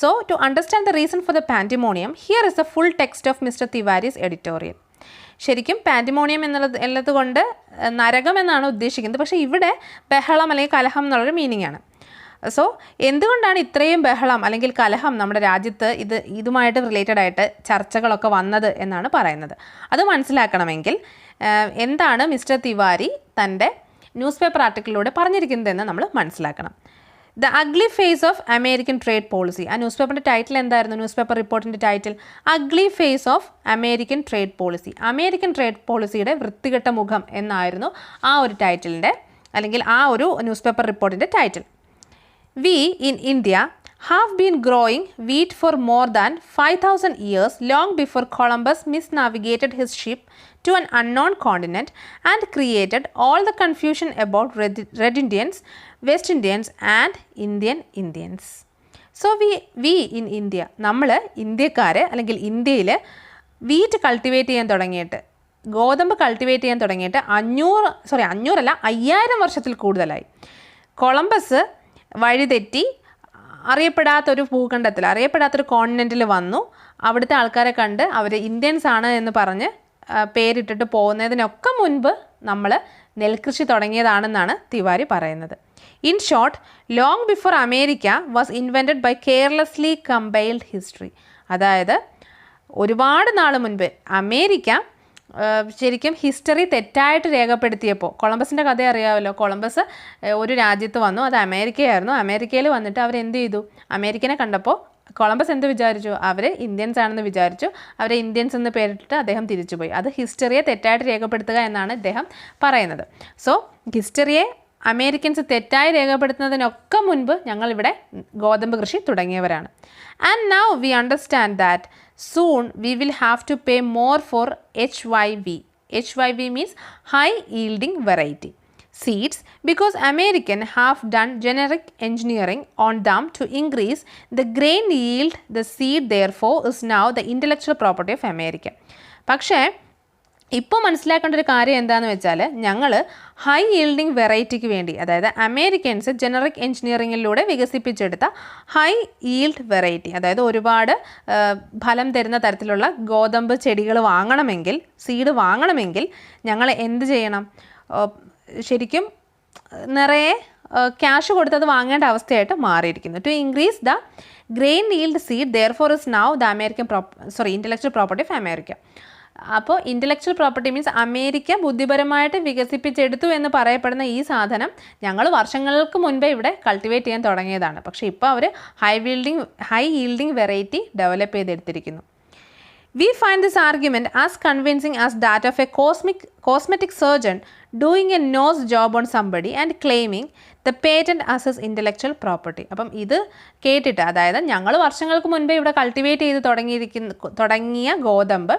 So to understand the reason for the pandemonium, here is the full text of Mr. Tiwari's editorial. ശരിക്കും പാൻഡിമോണിയം എന്നുള്ളത് കൊണ്ട് നരകം എന്നാണ് ഉദ്ദേശിക്കുന്നത്. പക്ഷേ ഇവിടെ ബഹളം അല്ലെങ്കിൽ കലഹം എന്നുള്ളൊരു മീനിങ് ആണ്. സോ എന്തുകൊണ്ടാണ് ഇത്രയും ബഹളം അല്ലെങ്കിൽ കലഹം നമ്മുടെ രാജ്യത്ത് ഇതുമായിട്ട് റിലേറ്റഡ് ആയിട്ട് ചർച്ചകളൊക്കെ വന്നത് എന്നാണ് പറയുന്നത്. അത് മനസ്സിലാക്കണമെങ്കിൽ എന്താണ് മിസ്റ്റർ തിവാരി തൻ്റെ ന്യൂസ് പേപ്പർ ആർട്ടിക്കിളിലൂടെ പറഞ്ഞിരിക്കുന്നതെന്ന് നമ്മൾ മനസ്സിലാക്കണം. The ugly face of American trade policy. ആ ന്യൂസ് പേപ്പറിൻ്റെ ടൈറ്റിൽ എന്തായിരുന്നു? ന്യൂസ് പേപ്പർ റിപ്പോർട്ടിൻ്റെ title ugly face of American trade policy. American trade പോളിസിയുടെ വൃത്തികെട്ട മുഖം എന്നായിരുന്നു ആ ഒരു ടൈറ്റിലിൻ്റെ അല്ലെങ്കിൽ ആ ഒരു ന്യൂസ് പേപ്പർ റിപ്പോർട്ടിൻ്റെ title. We in India have been growing wheat for more than 5,000 years, long before Columbus misnavigated his ship to an unknown continent and created all the confusion about Red Indians, West Indians and Indians. So we in India, നമ്മൾ ഇന്ത്യക്കാർ അല്ലെങ്കിൽ ഇന്ത്യയിൽ wheat cultivate ചെയ്യാൻ തുടങ്ങിയിട്ട് ഗോതമ്പ് cultivate ചെയ്യാൻ തുടങ്ങിയിട്ട് 5000 വർഷത്തിൽ കൂടുതലായി. കൊളംബസ് വഴിതെറ്റി അറിയപ്പെടാത്തൊരു ഭൂഖണ്ഡത്തിൽ അറിയപ്പെടാത്തൊരു കോണ്ടിനെൻറ്റിൽ വന്നു. അവിടുത്തെ ആൾക്കാരെ കണ്ട് അവർ ഇന്ത്യൻസ് ആണ് എന്ന് പറഞ്ഞ് പേരിട്ടിട്ട് പോകുന്നതിനൊക്കെ മുൻപ് നമ്മൾ നെൽകൃഷി തുടങ്ങിയതാണെന്നാണ് തിവാരി പറയുന്നത്. In short, long before America was invented by carelessly compiled history. അതായത് ഒരുപാട് നാൾ മുൻപ് അമേരിക്ക ശരിക്കും ഹിസ്റ്ററി തെറ്റായിട്ട് രേഖപ്പെടുത്തിയപ്പോൾ, കൊളംബസിൻ്റെ കഥ അറിയാമല്ലോ. കൊളംബസ് ഒരു രാജ്യത്ത് വന്നു, അത് അമേരിക്കയായിരുന്നു. അമേരിക്കയിൽ വന്നിട്ട് അവരെന്ത് ചെയ്തു? അമേരിക്കനെ കണ്ടപ്പോൾ കൊളംബസ് എന്ത് വിചാരിച്ചു? അവർ ഇന്ത്യൻസ് ആണെന്ന് വിചാരിച്ചു. അവരെ ഇന്ത്യൻസ് എന്ന് പേരിട്ടിട്ട് അദ്ദേഹം തിരിച്ചുപോയി. അത് ഹിസ്റ്ററിയെ തെറ്റായിട്ട് രേഖപ്പെടുത്തുക എന്നാണ് ഇദ്ദേഹം പറയുന്നത്. സോ ഹിസ്റ്ററിയെ അമേരിക്കൻസ് തെറ്റായി രേഖപ്പെടുത്തുന്നതിനൊക്കെ മുൻപ് ഞങ്ങളിവിടെ ഗോതമ്പ് കൃഷി തുടങ്ങിയവരാണ്. And now we understand that soon we will have to pay more for HYV. HYV means high yielding variety seeds because American have done genetic engineering on them to increase the grain yield. The seed therefore is now the intellectual property of America. പക്ഷേ ഇപ്പോൾ മനസ്സിലാക്കേണ്ട ഒരു കാര്യം എന്താണെന്ന് വെച്ചാൽ ഞങ്ങൾ high yielding വെറൈറ്റിക്ക് വേണ്ടി, അതായത് അമേരിക്കൻസ് ജനറിക് എഞ്ചിനീയറിങ്ങിലൂടെ വികസിപ്പിച്ചെടുത്ത ഹൈ ഈൽഡ് വെറൈറ്റി, അതായത് ഒരുപാട് ഫലം തരുന്ന തരത്തിലുള്ള ഗോതമ്പ് ചെടികൾ വാങ്ങണമെങ്കിൽ, സീഡ് വാങ്ങണമെങ്കിൽ ഞങ്ങൾ എന്ത് ചെയ്യണം? ശരിക്കും നിറയെ ക്യാഷ് കൊടുത്തത് വാങ്ങേണ്ട അവസ്ഥയായിട്ട് മാറിയിരിക്കുന്നു. To increase the grain yield seed therefore is now the intellectual property of America. അപ്പോൾ ഇൻ്റലക്ച്വൽ പ്രോപ്പർട്ടി മീൻസ് അമേരിക്ക ബുദ്ധിപരമായിട്ട് വികസിപ്പിച്ചെടുത്തു എന്ന് പറയപ്പെടുന്ന ഈ സാധനം ഞങ്ങൾ വർഷങ്ങൾക്ക് മുൻപേ ഇവിടെ കൾട്ടിവേറ്റ് ചെയ്യാൻ തുടങ്ങിയതാണ്. പക്ഷേ ഇപ്പോൾ അവർ ഹൈ ഈൽഡിങ് വെറൈറ്റി ഡെവലപ്പ് ചെയ്തെടുത്തിരിക്കുന്നു. We find this argument as convincing as that of a cosmetic surgeon doing a nose job on somebody and claiming the patent as his intellectual property. അപ്പം ഇത് കേട്ടിട്ട്, അതായത് ഞങ്ങൾ വർഷങ്ങൾക്ക് മുൻപേ ഇവിടെ കൾട്ടിവേറ്റ് ചെയ്ത് തുടങ്ങിയ ഗോതമ്പ്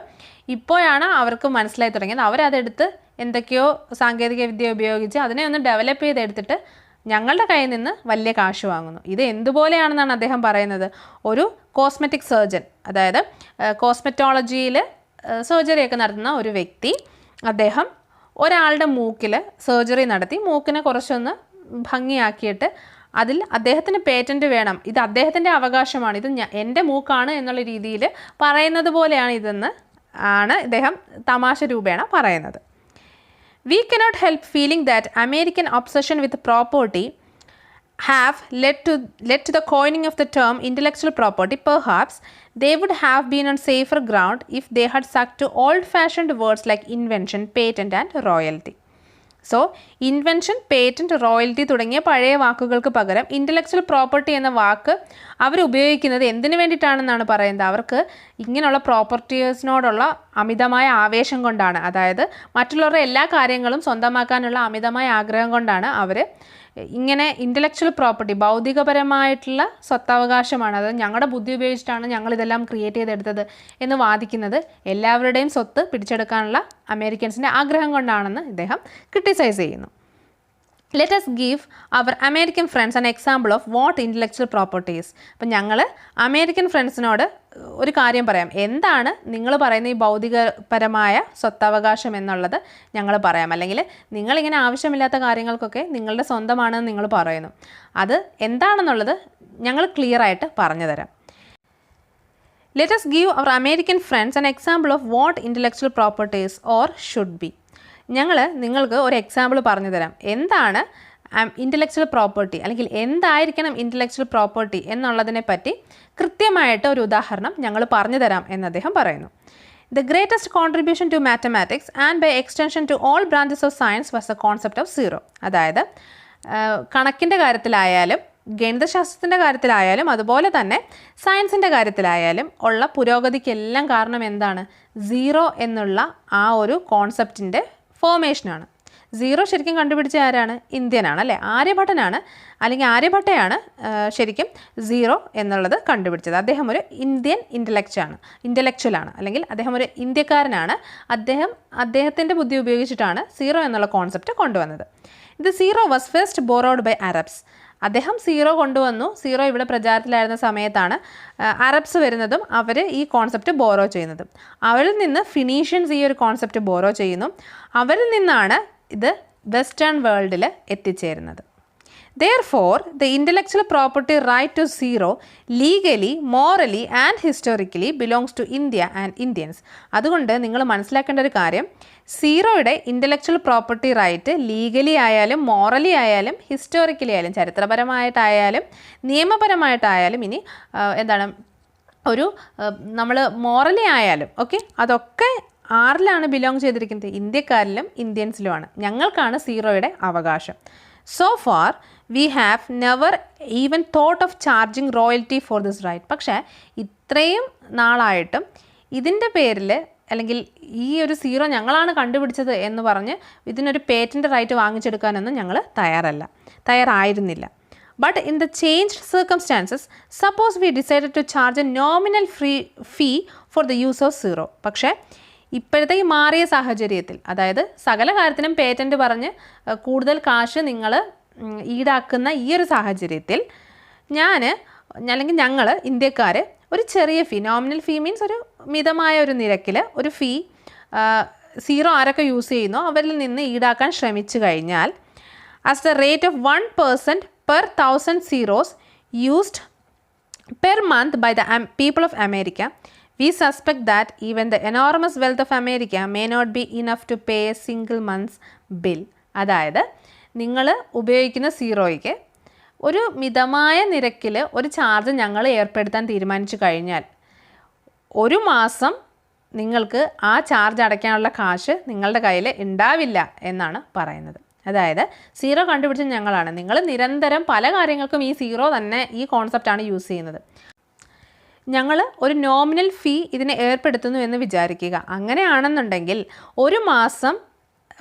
ഇപ്പോഴാണ് അവർക്ക് മനസ്സിലായി തുടങ്ങിയത്. അവരതെടുത്ത് എന്തൊക്കെയോ സാങ്കേതിക വിദ്യ ഉപയോഗിച്ച് അതിനെ ഒന്ന് ഡെവലപ്പ് ചെയ്തെടുത്തിട്ട് ഞങ്ങളുടെ കയ്യിൽ നിന്ന് വലിയ കാശ് വാങ്ങുന്നു. ഇത് എന്തുപോലെയാണെന്നാണ് അദ്ദേഹം പറയുന്നത്. ഒരു കോസ്മെറ്റിക് സർജൻ, അതായത് കോസ്മെറ്റോളജിയിൽ സർജറിയൊക്കെ നടത്തുന്ന ഒരു വ്യക്തി, അദ്ദേഹം ഒരാളുടെ മൂക്കിൽ സർജറി നടത്തി മൂക്കിനെ കുറച്ചൊന്ന് ഭംഗിയാക്കിയിട്ട് അതിൽ അദ്ദേഹത്തിന് പേറ്റൻറ്റ് വേണം, ഇത് അദ്ദേഹത്തിൻ്റെ അവകാശമാണ്, ഇത് എൻ്റെ മൂക്കാണ് എന്നുള്ള രീതിയിൽ പറയുന്നത് പോലെയാണ് ഇതെന്ന് ആണ് ഇദ്ദേഹം തമാശ രൂപേണ പറയുന്നത്. We cannot help feeling that American obsession with property have led to the coining of the term intellectual property. Perhaps they would have been on safer ground if they had stuck to old-fashioned words like invention, patent and royalty. So invention, patent, royalty തുടങ്ങിയ പഴയ വാക്കുകൾക്ക് പകരം intellectual property എന്ന വാക്ക് അവരുപയോഗിക്കുന്നത് എന്തിനു വേണ്ടിയിട്ടാണെന്നാണ് പറയുന്നത്. അവർക്ക് ഇങ്ങനെയുള്ള പ്രോപ്പർട്ടീസിനോടുള്ള അമിതമായ ആവേശം കൊണ്ടാണ്, അതായത് മറ്റുള്ളവരുടെ എല്ലാ കാര്യങ്ങളും സ്വന്തമാക്കാനുള്ള അമിതമായ ആഗ്രഹം കൊണ്ടാണ് അവർ ഇങ്ങനെ ഇൻ്റലക്ച്വൽ പ്രോപ്പർട്ടി, ഭൗതികപരമായിട്ടുള്ള സ്വത്തവകാശമാണ്, അത് ഞങ്ങളുടെ ബുദ്ധി ഉപയോഗിച്ചിട്ടാണ് ഞങ്ങളിതെല്ലാം ക്രിയേറ്റ് ചെയ്തെടുത്തത് എന്ന് വാദിക്കുന്നത് എല്ലാവരുടെയും സ്വത്ത് പിടിച്ചെടുക്കാനുള്ള അമേരിക്കൻസിൻ്റെ ആഗ്രഹം കൊണ്ടാണെന്ന് ഇദ്ദേഹം ക്രിട്ടിസൈസ് ചെയ്യുന്നു. Let us give our American friends an example of what intellectual property is. അപ്പം ഞങ്ങൾ അമേരിക്കൻ ഫ്രണ്ട്സിനോട് ഒരു കാര്യം പറയാം. എന്താണ് നിങ്ങൾ പറയുന്ന ഈ ഭൗതികപരമായ സ്വത്തവകാശം എന്നുള്ളത് ഞങ്ങൾ പറയാം. അല്ലെങ്കിൽ നിങ്ങളിങ്ങനെ ആവശ്യമില്ലാത്ത കാര്യങ്ങൾക്കൊക്കെ നിങ്ങളുടെ സ്വന്തമാണെന്ന് നിങ്ങൾ പറയുന്നു. അത് എന്താണെന്നുള്ളത് ഞങ്ങൾ ക്ലിയർ ആയിട്ട് പറഞ്ഞു തരാം. Let us give our American friends an example of what intellectual property is or should be. ഞങ്ങൾ നിങ്ങൾക്ക് ഒരു എക്സാമ്പിൾ പറഞ്ഞു തരാം. എന്താണ് ഇൻ്റലക്ച്വൽ പ്രോപ്പർട്ടി, അല്ലെങ്കിൽ എന്തായിരിക്കണം ഇൻ്റലക്ച്വൽ പ്രോപ്പർട്ടി എന്നുള്ളതിനെ പറ്റി കൃത്യമായിട്ട് ഒരു ഉദാഹരണം ഞങ്ങൾ പറഞ്ഞു തരാം എന്ന് അദ്ദേഹം പറയുന്നു. The greatest contribution to mathematics and by extension to all branches of science was the concept of zero. അതായത് കണക്കിൻ്റെ കാര്യത്തിലായാലും ഗണിതശാസ്ത്രത്തിൻ്റെ കാര്യത്തിലായാലും അതുപോലെ തന്നെ സയൻസിൻ്റെ കാര്യത്തിലായാലും ഉള്ള പുരോഗതിക്കെല്ലാം കാരണം എന്താണ്? സീറോ എന്നുള്ള ആ ഒരു കോൺസെപ്റ്റിൻ്റെ ഫോർമേഷനാണ്. സീറോ ശരിക്കും കണ്ടുപിടിച്ച ആരാണ്? ഇന്ത്യനാണ് അല്ലേ? ആര്യഭട്ടനാണ്, അല്ലെങ്കിൽ ആര്യഭട്ടയാണ് ശരിക്കും സീറോ എന്നുള്ളത് കണ്ടുപിടിച്ചത്. അദ്ദേഹം ഒരു ഇന്ത്യൻ ഇൻ്റലക്ച്വലാണ്, അല്ലെങ്കിൽ അദ്ദേഹം ഒരു ഇന്ത്യക്കാരനാണ്. അദ്ദേഹത്തിൻ്റെ ബുദ്ധി ഉപയോഗിച്ചിട്ടാണ് സീറോ എന്നുള്ള കോൺസെപ്റ്റ് കൊണ്ടുവന്നത്. ഇത് zero was first borrowed by Arabs. അദ്ദേഹം സീറോ കൊണ്ടുവന്നു. സീറോ ഇവിടെ പ്രചാരത്തിലായിരുന്ന സമയത്താണ് അറബ്സ് വരുന്നതും അവർ ഈ കോൺസെപ്റ്റ് ബോറോ ചെയ്യുന്നതും. അവരിൽ നിന്ന് ഫിനീഷ്യൻസ് ഈ ഒരു കോൺസെപ്റ്റ് ബോറോ ചെയ്യുന്നു. അവരിൽ നിന്നാണ് ഇത് വെസ്റ്റേൺ വേൾഡിൽ എത്തിച്ചേരുന്നത്. Therefore, the intellectual property right to zero legally, morally and historically belongs to India and Indians. അതുകൊണ്ട് നിങ്ങൾ മനസ്സിലാക്കേണ്ട ഒരു കാര്യം, സീറോയുടെ ഇൻ്റലക്ച്വൽ പ്രോപ്പർട്ടി റൈറ്റ് ലീഗലി ആയാലും മോറലി ആയാലും ഹിസ്റ്റോറിക്കലി ആയാലും ചരിത്രപരമായിട്ടായാലും നിയമപരമായിട്ടായാലും ഇനി എന്താണ് ഒരു നമ്മൾ മോറലി ആയാലും ഓക്കെ, അതൊക്കെ ആരിലാണ് ബിലോങ് ചെയ്തിരിക്കുന്നത്? ഇന്ത്യക്കാരിലും ഇന്ത്യൻസിലുമാണ്. ഞങ്ങൾക്കാണ് സീറോയുടെ അവകാശം. So far, we have never even thought of charging royalty for this right. പക്ഷേ ഇത്രയും നാളായിട്ടും ഇതിൻ്റെ പേരിൽ, അല്ലെങ്കിൽ ഈ ഒരു സീറോ ഞങ്ങളാണ് കണ്ടുപിടിച്ചത് എന്ന് പറഞ്ഞ് ഇതിനൊരു പേറ്റൻ്റ് റൈറ്റ് വാങ്ങിച്ചെടുക്കാനൊന്നും ഞങ്ങൾ തയ്യാറായിരുന്നില്ല. But in the changed circumstances, suppose we decided to charge a nominal fee for the use of zero. പക്ഷേ ഇപ്പോഴത്തെ ഈ മാറിയ സാഹചര്യത്തിൽ, അതായത് സകല കാര്യത്തിനും പേറ്റൻറ്റ് പറഞ്ഞ് കൂടുതൽ കാശ് നിങ്ങൾ ഈടാക്കുന്ന ഈ ഒരു സാഹചര്യത്തിൽ ഞങ്ങൾ ഇന്ത്യക്കാർ ഒരു ചെറിയ ഫീ, നോമിനൽ ഫീ മീൻസ് ഒരു മിതമായ ഒരു നിരക്കിൽ ഒരു ഫീ സീറോ ആരൊക്കെ യൂസ് ചെയ്യുന്നോ അവരിൽ നിന്ന് ഈടാക്കാൻ ശ്രമിച്ചു കഴിഞ്ഞാൽ, as the rate of 1% per 1000 zeros used per month by the people of America, we suspect that even the enormous wealth of America may not be enough to pay a single month's bill. അതായത് നിങ്ങൾ ഉപയോഗിക്കുന്ന സീറോയ്ക്ക് ഒരു മിതമായ നിരക്കിൽ ഒരു charge ഞങ്ങൾ ഏർപ്പെടുത്താൻ തീരുമാനിച്ചു കഴിഞ്ഞാൽ ഒരു മാസം നിങ്ങൾക്ക് ആ ചാർജ് അടയ്ക്കാനുള്ള കാശ് നിങ്ങളുടെ കയ്യിൽ ഉണ്ടാവില്ല എന്നാണ് പറയുന്നത്. അതായത് സീറോ കണ്ടുപിടിച്ച ഞങ്ങളാണ്. നിങ്ങൾ നിരന്തരം പല കാര്യങ്ങൾക്കും ഈ സീറോ തന്നെ ഈ കോൺസെപ്റ്റാണ് യൂസ് ചെയ്യുന്നത്. ഞങ്ങൾ ഒരു നോമിനൽ ഫീ ഇതിനെ ഏർപ്പെടുത്തുന്നു എന്ന് വിചാരിക്കുക. അങ്ങനെയാണെന്നുണ്ടെങ്കിൽ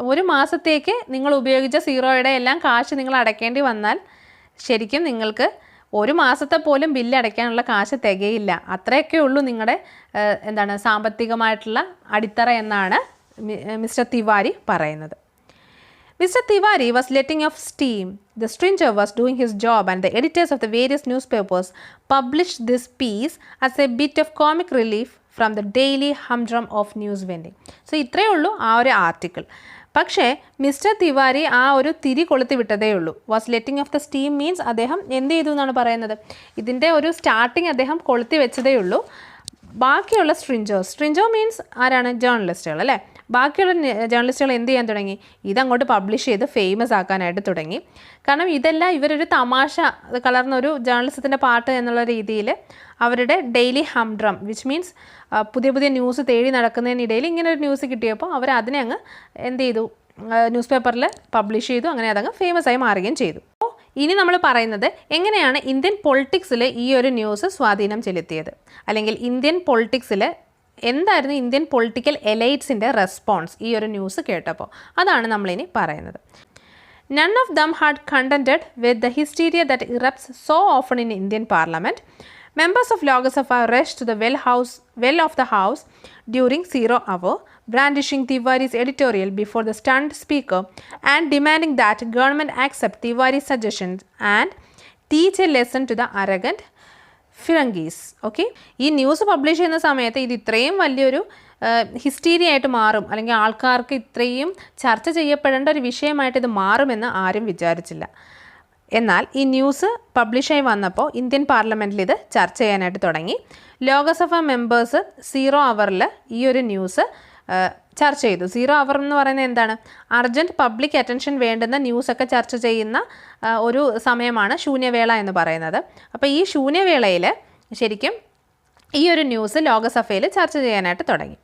ഒരു മാസത്തേക്ക് നിങ്ങൾ ഉപയോഗിച്ച സീറോയുടെ എല്ലാം കാശ് നിങ്ങൾ അടയ്ക്കേണ്ടി വന്നാൽ ശരിക്കും നിങ്ങൾക്ക് ഒരു മാസത്തെ പോലും ബില്ല് അടയ്ക്കാനുള്ള കാശ് തികയില്ല. അത്രയൊക്കെ ഉള്ളൂ നിങ്ങളുടെ സാമ്പത്തികമായിട്ടുള്ള അടിത്തറ എന്നാണ് മിസ്റ്റർ തിവാരി പറയുന്നത്. Mr. Tiwari was letting off steam. The stranger was doing his job and the editors of the various newspapers published this piece as a bit of comic relief from the daily humdrum of news vending. So, ഇത്രയേ ഉള്ളൂ ആ ഒരു article. പക്ഷേ mister Tiwari ആ ഒരു തിരി കൊളുത്തി വിട്ടതേ ഉള്ളൂ. Was letting of the steam means അദ്ദേഹം എന്ത് ചെയ്തു എന്നാണ് പറയുന്നത്? ഇതിൻ്റെ ഒരു സ്റ്റാർട്ടിങ് അദ്ദേഹം കൊളുത്തി വെച്ചതേ ഉള്ളൂ. ബാക്കിയുള്ള സ്ട്രിഞ്ചോ മീൻസ് ആരാണ്? ജേർണലിസ്റ്റുകൾ അല്ലേ? ബാക്കിയുള്ള ജേർണലിസ്റ്റുകൾ എന്ത് ചെയ്യാൻ തുടങ്ങി? ഇതങ്ങോട്ട് പബ്ലിഷ് ചെയ്ത് ഫേമസ് ആക്കാനായിട്ട് തുടങ്ങി. കാരണം ഇതെല്ലാം ഇവരൊരു തമാശ കലർന്ന ഒരു ജേർണലിസത്തിൻ്റെ പാട്ട് എന്നുള്ള രീതിയിൽ അവരുടെ ഡെയിലി ഹംഡ്രം വിച്ച് മീൻസ് പുതിയ ന്യൂസ് തേടി നടക്കുന്നതിനിടയിൽ ഇങ്ങനെ ഒരു ന്യൂസ് കിട്ടിയപ്പോൾ അവർ അതിനെ അങ്ങ് എന്ത് ചെയ്തു? ന്യൂസ് പേപ്പറിൽ പബ്ലിഷ് ചെയ്തു. അങ്ങനെ അതങ്ങ് ഫേമസ് ആയി മാറുകയും ചെയ്തു. ഇനി നമ്മൾ പറയുന്നത് എങ്ങനെയാണ് ഇന്ത്യൻ പൊളിറ്റിക്സിൽ ഈ ഒരു ന്യൂസ് സ്വാധീനം ചെലുത്തിയത്, അല്ലെങ്കിൽ ഇന്ത്യൻ പൊളിറ്റിക്സിൽ എന്തായിരുന്നു ഇന്ത്യൻ പൊളിറ്റിക്കൽ എലൈറ്റ്സിൻ്റെ റെസ്പോൺസ് ഈ ഒരു ന്യൂസ് കേട്ടപ്പോൾ. അതാണ് നമ്മളിനി പറയുന്നത്. None of them had contended with the hysteria that erupts so often in Indian Parliament. Members of Lok Sabha rushed to the well of the House during zero hour, brandishing Tiwari's editorial before the stunned speaker and demanding that government accept Tiwari's suggestions and teach a lesson to the arrogant firangis. Okay, ഈ news publish ചെയ്യുന്ന സമയത്ത് ഇത് ഇത്രയും വലിയൊരു hysteria ആയിട്ട് മാറും, അല്ലെങ്കിൽ ആൾക്കാർക്ക് ഇത്രയും ചർച്ച ചെയ്യപ്പെടേണ്ട ഒരു വിഷയമായിട്ട് ഇത് മാറുമെന്ന് ആരും വിചാരിച്ചില്ല. എന്നാൽ ഈ ന്യൂസ് പബ്ലിഷായി വന്നപ്പോൾ ഇന്ത്യൻ പാർലമെൻറ്റിൽ ഇത് ചർച്ച ചെയ്യാനായിട്ട് തുടങ്ങി. ലോകസഭാ മെമ്പേഴ്സ് 0 അവറിൽ ഈ ഒരു ന്യൂസ് ചർച്ച ചെയ്തു. 0 അവർ എന്ന് പറയുന്നത് എന്താണ്? അർജൻറ്റ് പബ്ലിക് അറ്റൻഷൻ വേണ്ടുന്ന ന്യൂസൊക്കെ ചർച്ച ചെയ്യുന്ന ഒരു സമയമാണ് ശൂന്യവേള എന്ന് പറയുന്നത്. അപ്പോൾ ഈ ശൂന്യവേളയിൽ ശരിക്കും ഈ ഒരു ന്യൂസ് ലോകസഭയിൽ ചർച്ച ചെയ്യാനായിട്ട് തുടങ്ങി.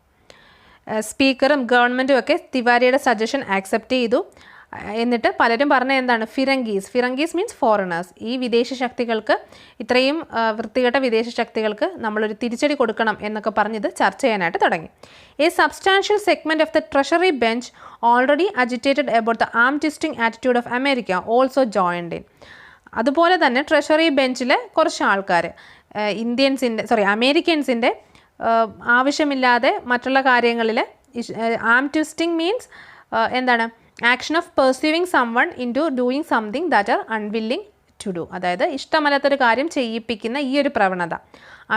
സ്പീക്കറും ഗവൺമെൻറ്റും ഒക്കെ തിവാരിയുടെ സജഷൻ ആക്സെപ്റ്റ് ചെയ്തു. എന്നിട്ട് പലരും പറഞ്ഞ എന്താണ്? ഫിറങ്കീസ് മീൻസ് ഫോറിനേഴ്സ്. ഈ വിദേശ ശക്തികൾക്ക്, ഇത്രയും വൃത്തികെട്ട വിദേശ ശക്തികൾക്ക് നമ്മളൊരു തിരിച്ചടി കൊടുക്കണം എന്നൊക്കെ പറഞ്ഞത് ചർച്ച ചെയ്യാനായിട്ട് തുടങ്ങി. A substantial segment of the treasury bench already agitated about the arm twisting attitude of America also joined in. അതുപോലെ തന്നെ ട്രഷറി ബെഞ്ചിൽ കുറച്ച് ആൾക്കാർ അമേരിക്കൻസിൻ്റെ ആവശ്യമില്ലാതെ മറ്റുള്ള കാര്യങ്ങളിൽ ആം ട്വിസ്റ്റിംഗ് മീൻസ് എന്താണ്? Action of persuading someone into doing something that are unwilling to do. അതായത് ഇഷ്ടമല്ലാത്തൊരു കാര്യം ചെയ്യിപ്പിക്കുന്ന ഈ ഒരു പ്രവണത,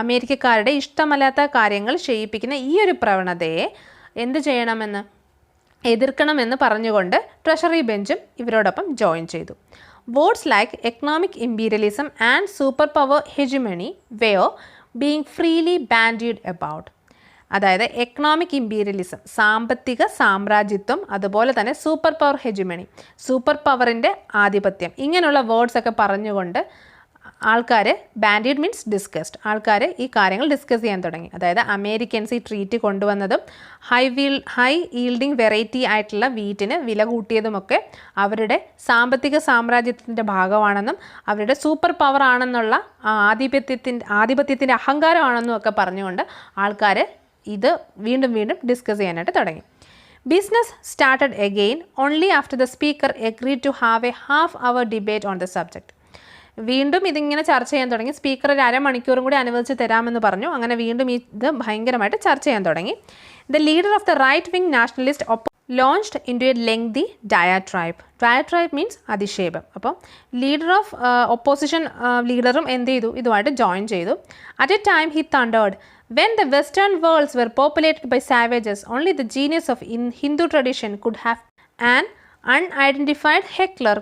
അമേരിക്കക്കാരുടെ ഇഷ്ടമല്ലാത്ത കാര്യങ്ങൾ ചെയ്യിപ്പിക്കുന്ന ഈ ഒരു പ്രവണതയെ എന്ത് ചെയ്യണമെന്ന്, എതിർക്കണമെന്ന് പറഞ്ഞുകൊണ്ട് ട്രഷറി ബെഞ്ചും ഇവരോടൊപ്പം ജോയിൻ ചെയ്തു. Words like economic imperialism and super power hegemony were being freely bandied about. അതായത് എക്കണോമിക് ഇമ്പീരിയലിസം, സാമ്പത്തിക സാമ്രാജ്യത്വം, അതുപോലെ തന്നെ സൂപ്പർ പവർ ഹെജിമണി, സൂപ്പർ പവറിൻ്റെ ആധിപത്യം, ഇങ്ങനെയുള്ള വേർഡ്സൊക്കെ പറഞ്ഞുകൊണ്ട് ആൾക്കാർ, ബാൻഡീഡ് മീൻസ് ഡിസ്കസ്ഡ്, ആൾക്കാർ ഈ കാര്യങ്ങൾ ഡിസ്കസ് ചെയ്യാൻ തുടങ്ങി. അതായത് അമേരിക്കൻസ് ഈ ട്രീറ്റ് കൊണ്ടുവന്നതും ഹൈ ഈൽഡിങ് വെറൈറ്റി ആയിട്ടുള്ള വീറ്റിന് വില കൂട്ടിയതുമൊക്കെ അവരുടെ സാമ്പത്തിക സാമ്രാജ്യത്തിൻ്റെ ഭാഗമാണെന്നും അവരുടെ സൂപ്പർ പവർ ആണെന്നുള്ള ആധിപത്യത്തിൻ്റെ അഹങ്കാരമാണെന്നും ഒക്കെ പറഞ്ഞുകൊണ്ട് ആൾക്കാർ ഇത് വീണ്ടും ഡിസ്കസ് ചെയ്യാനായിട്ട് തുടങ്ങി. Business started again only after the speaker agreed to have a half-hour debate on the subject. വീണ്ടും ഇതിങ്ങനെ ചർച്ച ചെയ്യാൻ തുടങ്ങി. സ്പീക്കർ ഒരു അരമണിക്കൂറും കൂടി അനുവദിച്ച് തരാമെന്ന് പറഞ്ഞു. അങ്ങനെ വീണ്ടും ഇത് ഭയങ്കരമായിട്ട് ചർച്ച ചെയ്യാൻ തുടങ്ങി. The leader of the right wing nationalist launched into a lengthy diatribe. Diatribe means അധിക്ഷേപം. അപ്പോൾ ലീഡർ ഓഫ് ഒപ്പോസിഷൻ ലീഡറും എന്ത് ചെയ്തു? ഇതുമായിട്ട് ജോയിൻ ചെയ്തു. At a time he thundered, when the western worlds were populated by savages, only the genius of Hindu tradition could have. An unidentified heckler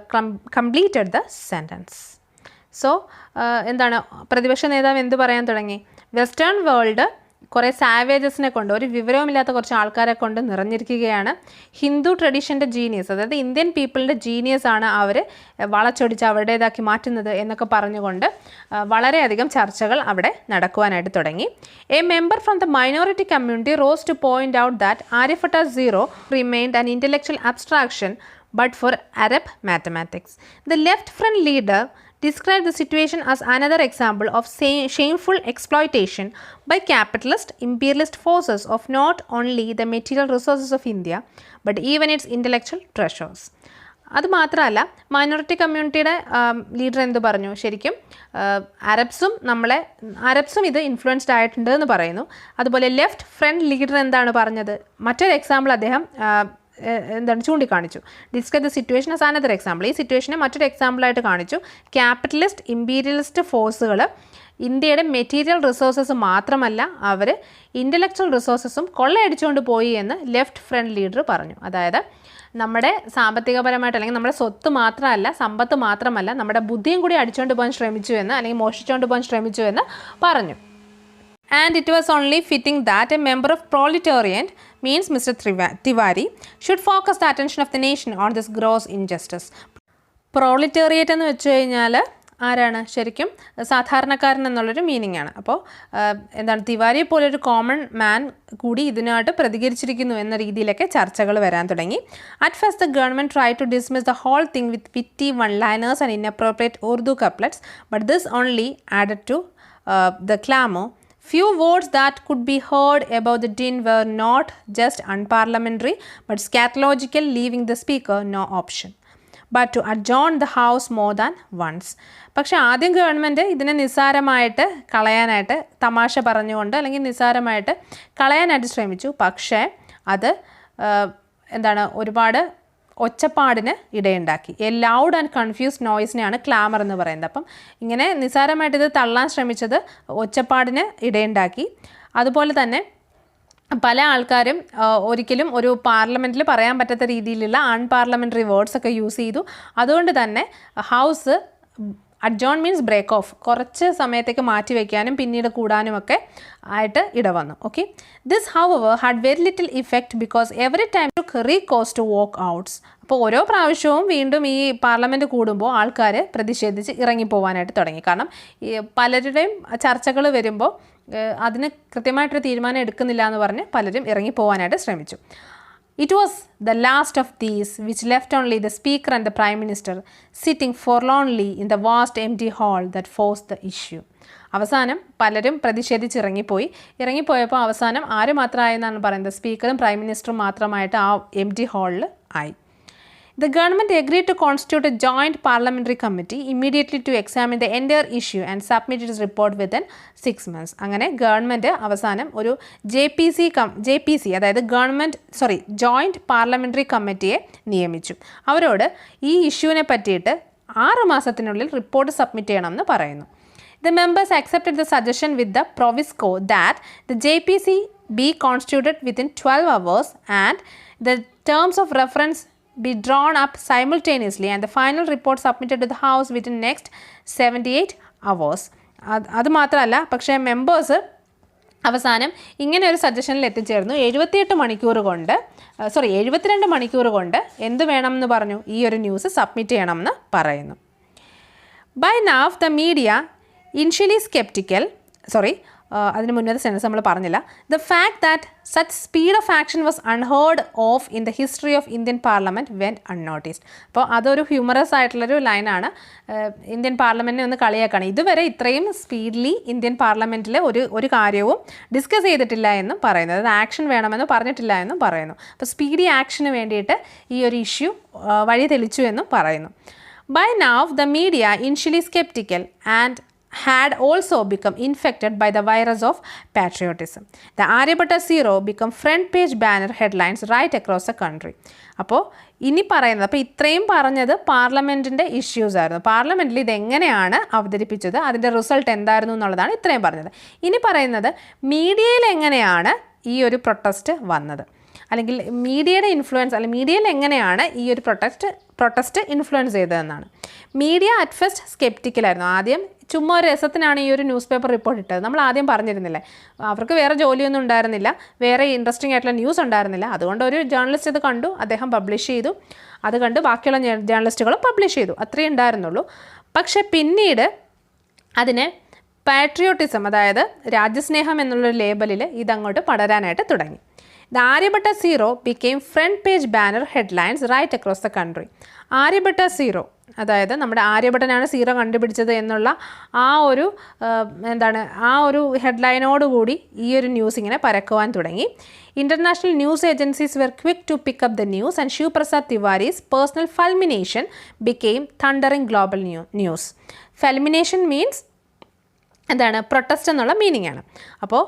completed the sentence. So എന്താണ് പ്രതിപക്ഷ നേതാവ് എന്ത് പറയാൻ തുടങ്ങി? വെസ്റ്റേൺ വേൾഡ് കുറേ സാവേജസിനെ കൊണ്ട്, ഒരു വിവരവുമില്ലാത്ത കുറച്ച് ആൾക്കാരെ കൊണ്ട് നിറഞ്ഞിരിക്കുകയാണ്. ഹിന്ദു ട്രഡീഷൻ്റെ ജീനിയസ്, അതായത് ഇന്ത്യൻ പീപ്പിളിൻ്റെ ജീനിയസ് ആണ് അവർ വളച്ചൊടിച്ച് അവരുടേതാക്കി മാറ്റുന്നത് എന്നൊക്കെ പറഞ്ഞുകൊണ്ട് വളരെയധികം ചർച്ചകൾ അവിടെ നടക്കുവാനായിട്ട് തുടങ്ങി. A member from the minority community rose to point out that Aryabhata zero remained an intellectual abstraction but for Arab mathematics. The left front leader described the situation as another example of shameful exploitation by capitalist imperialist forces of not only the material resources of India but even its intellectual treasures. അത് മാത്രമല്ല, minority കമ്മ്യൂണിറ്റിയുടെ leader എന്ത് പറഞ്ഞു? ശരിക്കും അറബ്സും ഇത് influenced ആയിട്ടുണ്ട് എന്ന് പറയുന്നു. അതുപോലെ ലെഫ്റ്റ് ഫ്രണ്ട് ലീഡർ എന്താണ് പറഞ്ഞത്? മറ്റൊരു എക്സാമ്പിൾ അദ്ദേഹം ചൂണ്ടിക്കാണിച്ചു. Discuss the situation as another example. ഈ സിറ്റുവേഷനെ മറ്റൊരു എക്സാമ്പിളായിട്ട് കാണിച്ചു. ക്യാപിറ്റലിസ്റ്റ് ഇമ്പീരിയലിസ്റ്റ് ഫോഴ്സുകൾ ഇന്ത്യയുടെ മെറ്റീരിയൽ റിസോഴ്സസ് മാത്രമല്ല, അവർ ഇൻ്റലക്ച്വൽ റിസോഴ്സസും കൊള്ളയടിച്ചുകൊണ്ട് പോയി എന്ന് ലെഫ്റ്റ് ഫ്രണ്ട് ലീഡർ പറഞ്ഞു. അതായത് നമ്മുടെ സാമ്പത്തികപരമായിട്ട്, അല്ലെങ്കിൽ നമ്മുടെ സ്വത്ത് മാത്രമല്ല, സമ്പത്ത് മാത്രമല്ല, നമ്മുടെ ബുദ്ധിയും കൂടി അടിച്ചുകൊണ്ട് പോകാൻ ശ്രമിച്ചു എന്ന്, അല്ലെങ്കിൽ മോഷിച്ചുകൊണ്ട് പോകാൻ ശ്രമിച്ചു എന്ന് പറഞ്ഞു. And it was only fitting that a member of proletariat, means Mr. Tiwari, should focus the attention of the nation on this gross injustice. Proletariat എന്ന് വെച്ച് കഴിഞ്ഞാൽ ആരാണ്? ശരിക്കും സാധാരണക്കാരൻ എന്നുള്ളൊരു മീനിങ് ആണ്. അപ്പോൾ തിവാരിയെ പോലൊരു കോമൺ മാൻ കൂടി ഇതിനായിട്ട് പ്രതികരിച്ചിരിക്കുന്നു എന്ന രീതിയിലൊക്കെ ചർച്ചകൾ വരാൻ തുടങ്ങി. At first the government try to dismiss the whole thing with witty one liners and inappropriate Urdu couplets, but this only added to the clamour. Few words that could be heard about the din were not just unparliamentary but scatological, leaving the speaker no option but to adjourn the house more than once. പക്ഷേ ആദ്യം government ഇതിനെ നിസ്സാരമായിട്ട് കളയാനായിട്ട്, തമാശ പറഞ്ഞുകൊണ്ട് അല്ലെങ്കിൽ നിസ്സാരമായിട്ട് കളയാനായിട്ട് ശ്രമിച്ചു. പക്ഷേ അത് എന്താണ് ഒരുപാട് ഒച്ചപ്പാടിന് ഇടയുണ്ടാക്കി. എ ലൗഡ് ആൻഡ് കൺഫ്യൂസ്ഡ് നോയ്സിനെയാണ് ക്ലാമർ എന്ന് പറയുന്നത്. അപ്പം ഇങ്ങനെ നിസ്സാരമായിട്ട് ഇത് തള്ളാൻ ശ്രമിച്ചത് ഒച്ചപ്പാടിന് ഇടയുണ്ടാക്കി. അതുപോലെ തന്നെ പല ആൾക്കാരും ഒരിക്കലും ഒരു പാർലമെൻറ്റിൽ പറയാൻ പറ്റാത്ത രീതിയിലുള്ള അൺപാർലമെൻ്ററി വേർഡ്സ് ഒക്കെ യൂസ് ചെയ്തു. അതുകൊണ്ട് തന്നെ house adjourn means break off, കുറച്ച് സമയത്തേക്ക് മാറ്റി വയ്ക്കാനും പിന്നീട് കൂടാനുമൊക്കെ ആയിട്ട് ഇടവന്നു. Okay, this however had very little effect because every time to recourse to walkouts. അപ്പോൾ ഓരോ പ്രാവശ്യവും വീണ്ടും ഈ പാർലമെൻറ്റ് കൂടുമ്പോൾ ആൾക്കാർ പ്രതിഷേധിച്ച് ഇറങ്ങിപ്പോവാനായിട്ട് തുടങ്ങി. കാരണം പലരുടെയും ചർച്ചകൾ വരുമ്പോൾ അതിന് കൃത്യമായിട്ടൊരു തീരുമാനം എടുക്കുന്നില്ല എന്ന് പറഞ്ഞ് പലരും ഇറങ്ങിപ്പോവാനായിട്ട് ശ്രമിച്ചു. It was the last of these which left only the Speaker and the Prime Minister sitting forlornly in the vast empty hall that forced the issue. അവസാനം പലരും പ്രതിഷേധിച്ച് ഇറങ്ങിപ്പോയപ്പോൾ അവസാനം ആര് മാത്രമായെന്നാണ് പറയുന്നത്, സ്പീക്കറും പ്രൈം മിനിസ്റ്ററും മാത്രമായിട്ട് ആ എംപ്റ്റി ഹാളിൽ ആയി. The government agreed to constitute a joint parliamentary committee immediately to examine the entire issue and submit its report within 6 months. അങ്ങനെ ഗവൺമെൻറ് അവസാനം ഒരു JPC അതായത് ജോയിൻറ്റ് പാർലമെൻ്ററി കമ്മിറ്റിയെ നിയമിച്ചു. അവരോട് ഈ ഇഷ്യൂവിനെ പറ്റിയിട്ട് 6 മാസത്തിനുള്ളിൽ റിപ്പോർട്ട് സബ്മിറ്റ് ചെയ്യണമെന്ന് പറയുന്നു. The members accepted the suggestion with the proviso that the JPC be constituted within 12 hours and the terms of reference be drawn up simultaneously and the final report submitted to the House within next 78 hours. അത് മാത്രമല്ല, പക്ഷേ members അവസാനം ഇങ്ങനെ ഒരു സജഷനിൽ എത്തിച്ചേർന്നു. 72 മണിക്കൂർ കൊണ്ട് എന്ത് വേണമെന്ന് പറഞ്ഞു, ഈ ഒരു ന്യൂസ് സബ്മിറ്റ് ചെയ്യണമെന്ന് പറയുന്നു. By now the media initially skeptical, അതിന് മുന്നത്തെ സെൻറ്റൻസ് നമ്മൾ പറഞ്ഞില്ല. The fact that such speed of action was unheard of in the history of Indian parliament went unnoticed. അപ്പോൾ അതൊരു ഹ്യൂമറസ് ആയിട്ടുള്ളൊരു ലൈനാണ്. ഇന്ത്യൻ പാർലമെൻറ്റിനെ ഒന്ന് കളിയാക്കാണ്. ഇതുവരെ ഇത്രയും സ്പീഡ്ലി ഇന്ത്യൻ പാർലമെൻറ്റിൽ ഒരു കാര്യവും ഡിസ്കസ് ചെയ്തിട്ടില്ല എന്നും പറയുന്നത്, അത് ആക്ഷൻ വേണമെന്ന് പറഞ്ഞിട്ടില്ല എന്നും പറയുന്നു. അപ്പോൾ സ്പീഡി ആക്ഷന് വേണ്ടിയിട്ട് ഈ ഒരു ഇഷ്യൂ വഴി തെളിച്ചു എന്നും പറയുന്നു. Buy now the media initially sceptical and had also become infected by the virus of patriotism. The Aryabhatta Zero become front page banner headlines right across the country. അപ്പോൾ ഇനി പറയുന്നത്, അപ്പോൾ ഇത്രയും പറഞ്ഞത് പാർലമെൻറ്റിൻ്റെ ഇഷ്യൂസ് ആയിരുന്നു. പാർലമെൻറ്റിൽ ഇതെങ്ങനെയാണ് അവതരിപ്പിച്ചത്, അതിൻ്റെ റിസൾട്ട് എന്തായിരുന്നു എന്നുള്ളതാണ് ഇത്രയും പറഞ്ഞത്. ഇനി പറയുന്നത് മീഡിയയിൽ എങ്ങനെയാണ് ഈ ഒരു പ്രൊട്ടസ്റ്റ് വന്നത്, അല്ലെങ്കിൽ മീഡിയയുടെ ഇൻഫ്ലുവൻസ്, അല്ലെങ്കിൽ മീഡിയയിൽ എങ്ങനെയാണ് ഈ ഒരു പ്രൊട്ടസ്റ്റ് ഇൻഫ്ലുവൻസ് ചെയ്തതെന്നാണ്. മീഡിയ അറ്റ് ഫസ്റ്റ് സ്കെപ്റ്റിക്കലായിരുന്നു. ആദ്യം ചുമ്മാ ഒരു രസത്തിനാണ് ഈ ഒരു ന്യൂസ് പേപ്പർ റിപ്പോർട്ട് ഇട്ടത്. നമ്മൾ ആദ്യം പറഞ്ഞിരുന്നില്ലേ, അവർക്ക് വേറെ ജോലിയൊന്നും ഉണ്ടായിരുന്നില്ല, വേറെ ഇൻട്രസ്റ്റിംഗ് ആയിട്ടുള്ള ന്യൂസ് ഉണ്ടായിരുന്നില്ല. അതുകൊണ്ട് ഒരു ജേർണലിസ്റ്റ് ഇത് കണ്ടു, അദ്ദേഹം പബ്ലിഷ് ചെയ്തു, അത് കണ്ട് ബാക്കിയുള്ള ജേർണലിസ്റ്റുകളും പബ്ലിഷ് ചെയ്തു, അത്രയേ ഉണ്ടായിരുന്നുള്ളൂ. പക്ഷേ പിന്നീട് അതിനെ പാട്രിയോട്ടിസം, അതായത് രാജ്യസ്നേഹം എന്നുള്ളൊരു ലേബലിൽ ഇതങ്ങോട്ട് പടരാനായിട്ട് തുടങ്ങി. The Aryabhatta Zero became front page banner headlines right across the country. Aryabhatta Zero, അതായത് നമ്മുടെ ആര്യഭട്ടനാണ് സീറോ കണ്ടുപിടിച്ചത് എന്നുള്ള ആ ഒരു ഹെഡ്ലൈനോടുകൂടി ഈ ഒരു ന്യൂസ് ഇങ്ങനെ പരക്കുവാൻ തുടങ്ങി. International news agencies were quick to pick up the news and Shivprasad Tiwari's personal fulmination became thundering global news. Fulmination means എന്താണ്, പ്രൊട്ടസ്റ്റ് എന്നുള്ള മീനിങ് ആണ്. അപ്പോൾ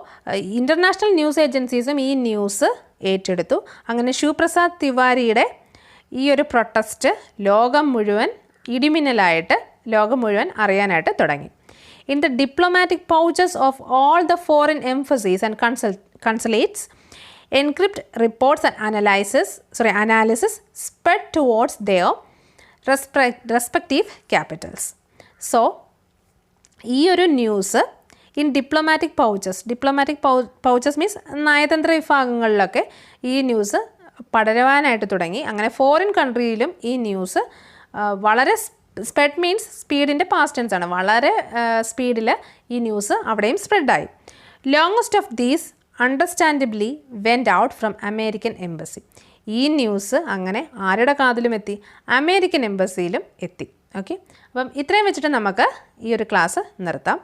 ഇൻ്റർനാഷണൽ ന്യൂസ് ഏജൻസീസും ഈ ന്യൂസ് ഏറ്റെടുത്തു. അങ്ങനെ ശിവപ്രസാദ് തിവാരിയുടെ ഈ ഒരു പ്രൊട്ടസ്റ്റ് ലോകം മുഴുവൻ ഇടിമിന്നലായിട്ട് ലോകം മുഴുവൻ അറിയാനായിട്ട് തുടങ്ങി. In the diplomatic pouches of all the foreign embassies and consulates encrypt reports and analysis spread towards their respective capitals. So ഈ ഒരു news in diplomatic pouches means നയതന്ത്ര വിഭാഗങ്ങളിലൊക്കെ ഈ ന്യൂസ് പടരുവാനായിട്ട് തുടങ്ങി. അങ്ങനെ ഫോറിൻ കൺട്രിയിലും ഈ ന്യൂസ് വളരെ സ്പ്രെഡ് മീൻസ് സ്പീഡിൻ്റെ പാസ്റ്റ് ടെൻസ് ആണ്, വളരെ സ്പീഡിൽ ഈ ന്യൂസ് അവിടെയും സ്പ്രെഡായി. Longest of these understandably went out from American embassy. ഈ ന്യൂസ് അങ്ങനെ ആരുടെ കാതിലും എത്തി, അമേരിക്കൻ എംബസിയിലും എത്തി. ഓക്കെ, അപ്പം ഇത്രയും വെച്ചിട്ട് നമുക്ക് ഈ ഒരു ക്ലാസ് നിർത്താം.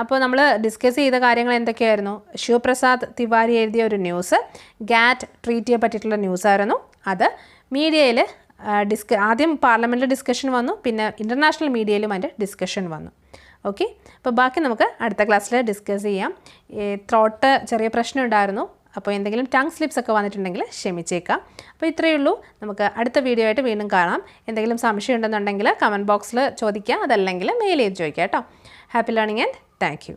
അപ്പോൾ നമ്മൾ ഡിസ്കസ് ചെയ്ത കാര്യങ്ങൾ എന്തൊക്കെയായിരുന്നു? ശിവപ്രസാദ് തിവാരി എഴുതിയ ഒരു ന്യൂസ്, ഗാറ്റ് ട്രീറ്റിയെ പറ്റിയിട്ടുള്ള ന്യൂസായിരുന്നു. അത് മീഡിയയിൽ ആദ്യം പാർലമെൻറ്റിൽ ഡിസ്കഷൻ വന്നു, പിന്നെ ഇൻ്റർനാഷണൽ മീഡിയയിലും അതിൻ്റെ ഡിസ്കഷൻ വന്നു. ഓക്കെ, അപ്പോൾ ബാക്കി നമുക്ക് അടുത്ത ക്ലാസ്സിൽ ഡിസ്കസ് ചെയ്യാം. ത്രോട്ട് ചെറിയ പ്രശ്നം ഉണ്ടായിരുന്നു, അപ്പോൾ എന്തെങ്കിലും ടങ് സ്ലിപ്സ് ഒക്കെ വന്നിട്ടുണ്ടെങ്കിൽ ക്ഷമിച്ചേക്കാം. അപ്പോൾ ഇത്രയേ ഉള്ളൂ. നമുക്ക് അടുത്ത വീഡിയോ ആയിട്ട് വീണ്ടും കാണാം. എന്തെങ്കിലും സംശയം ഉണ്ടെന്നുണ്ടെങ്കിൽ കമൻറ്റ് ബോക്സിൽ ചോദിക്കുക, അതല്ലെങ്കിൽ മെയിൽ ചെയ്ത് ചോദിക്കുക കേട്ടോ. Happy learning and thank you.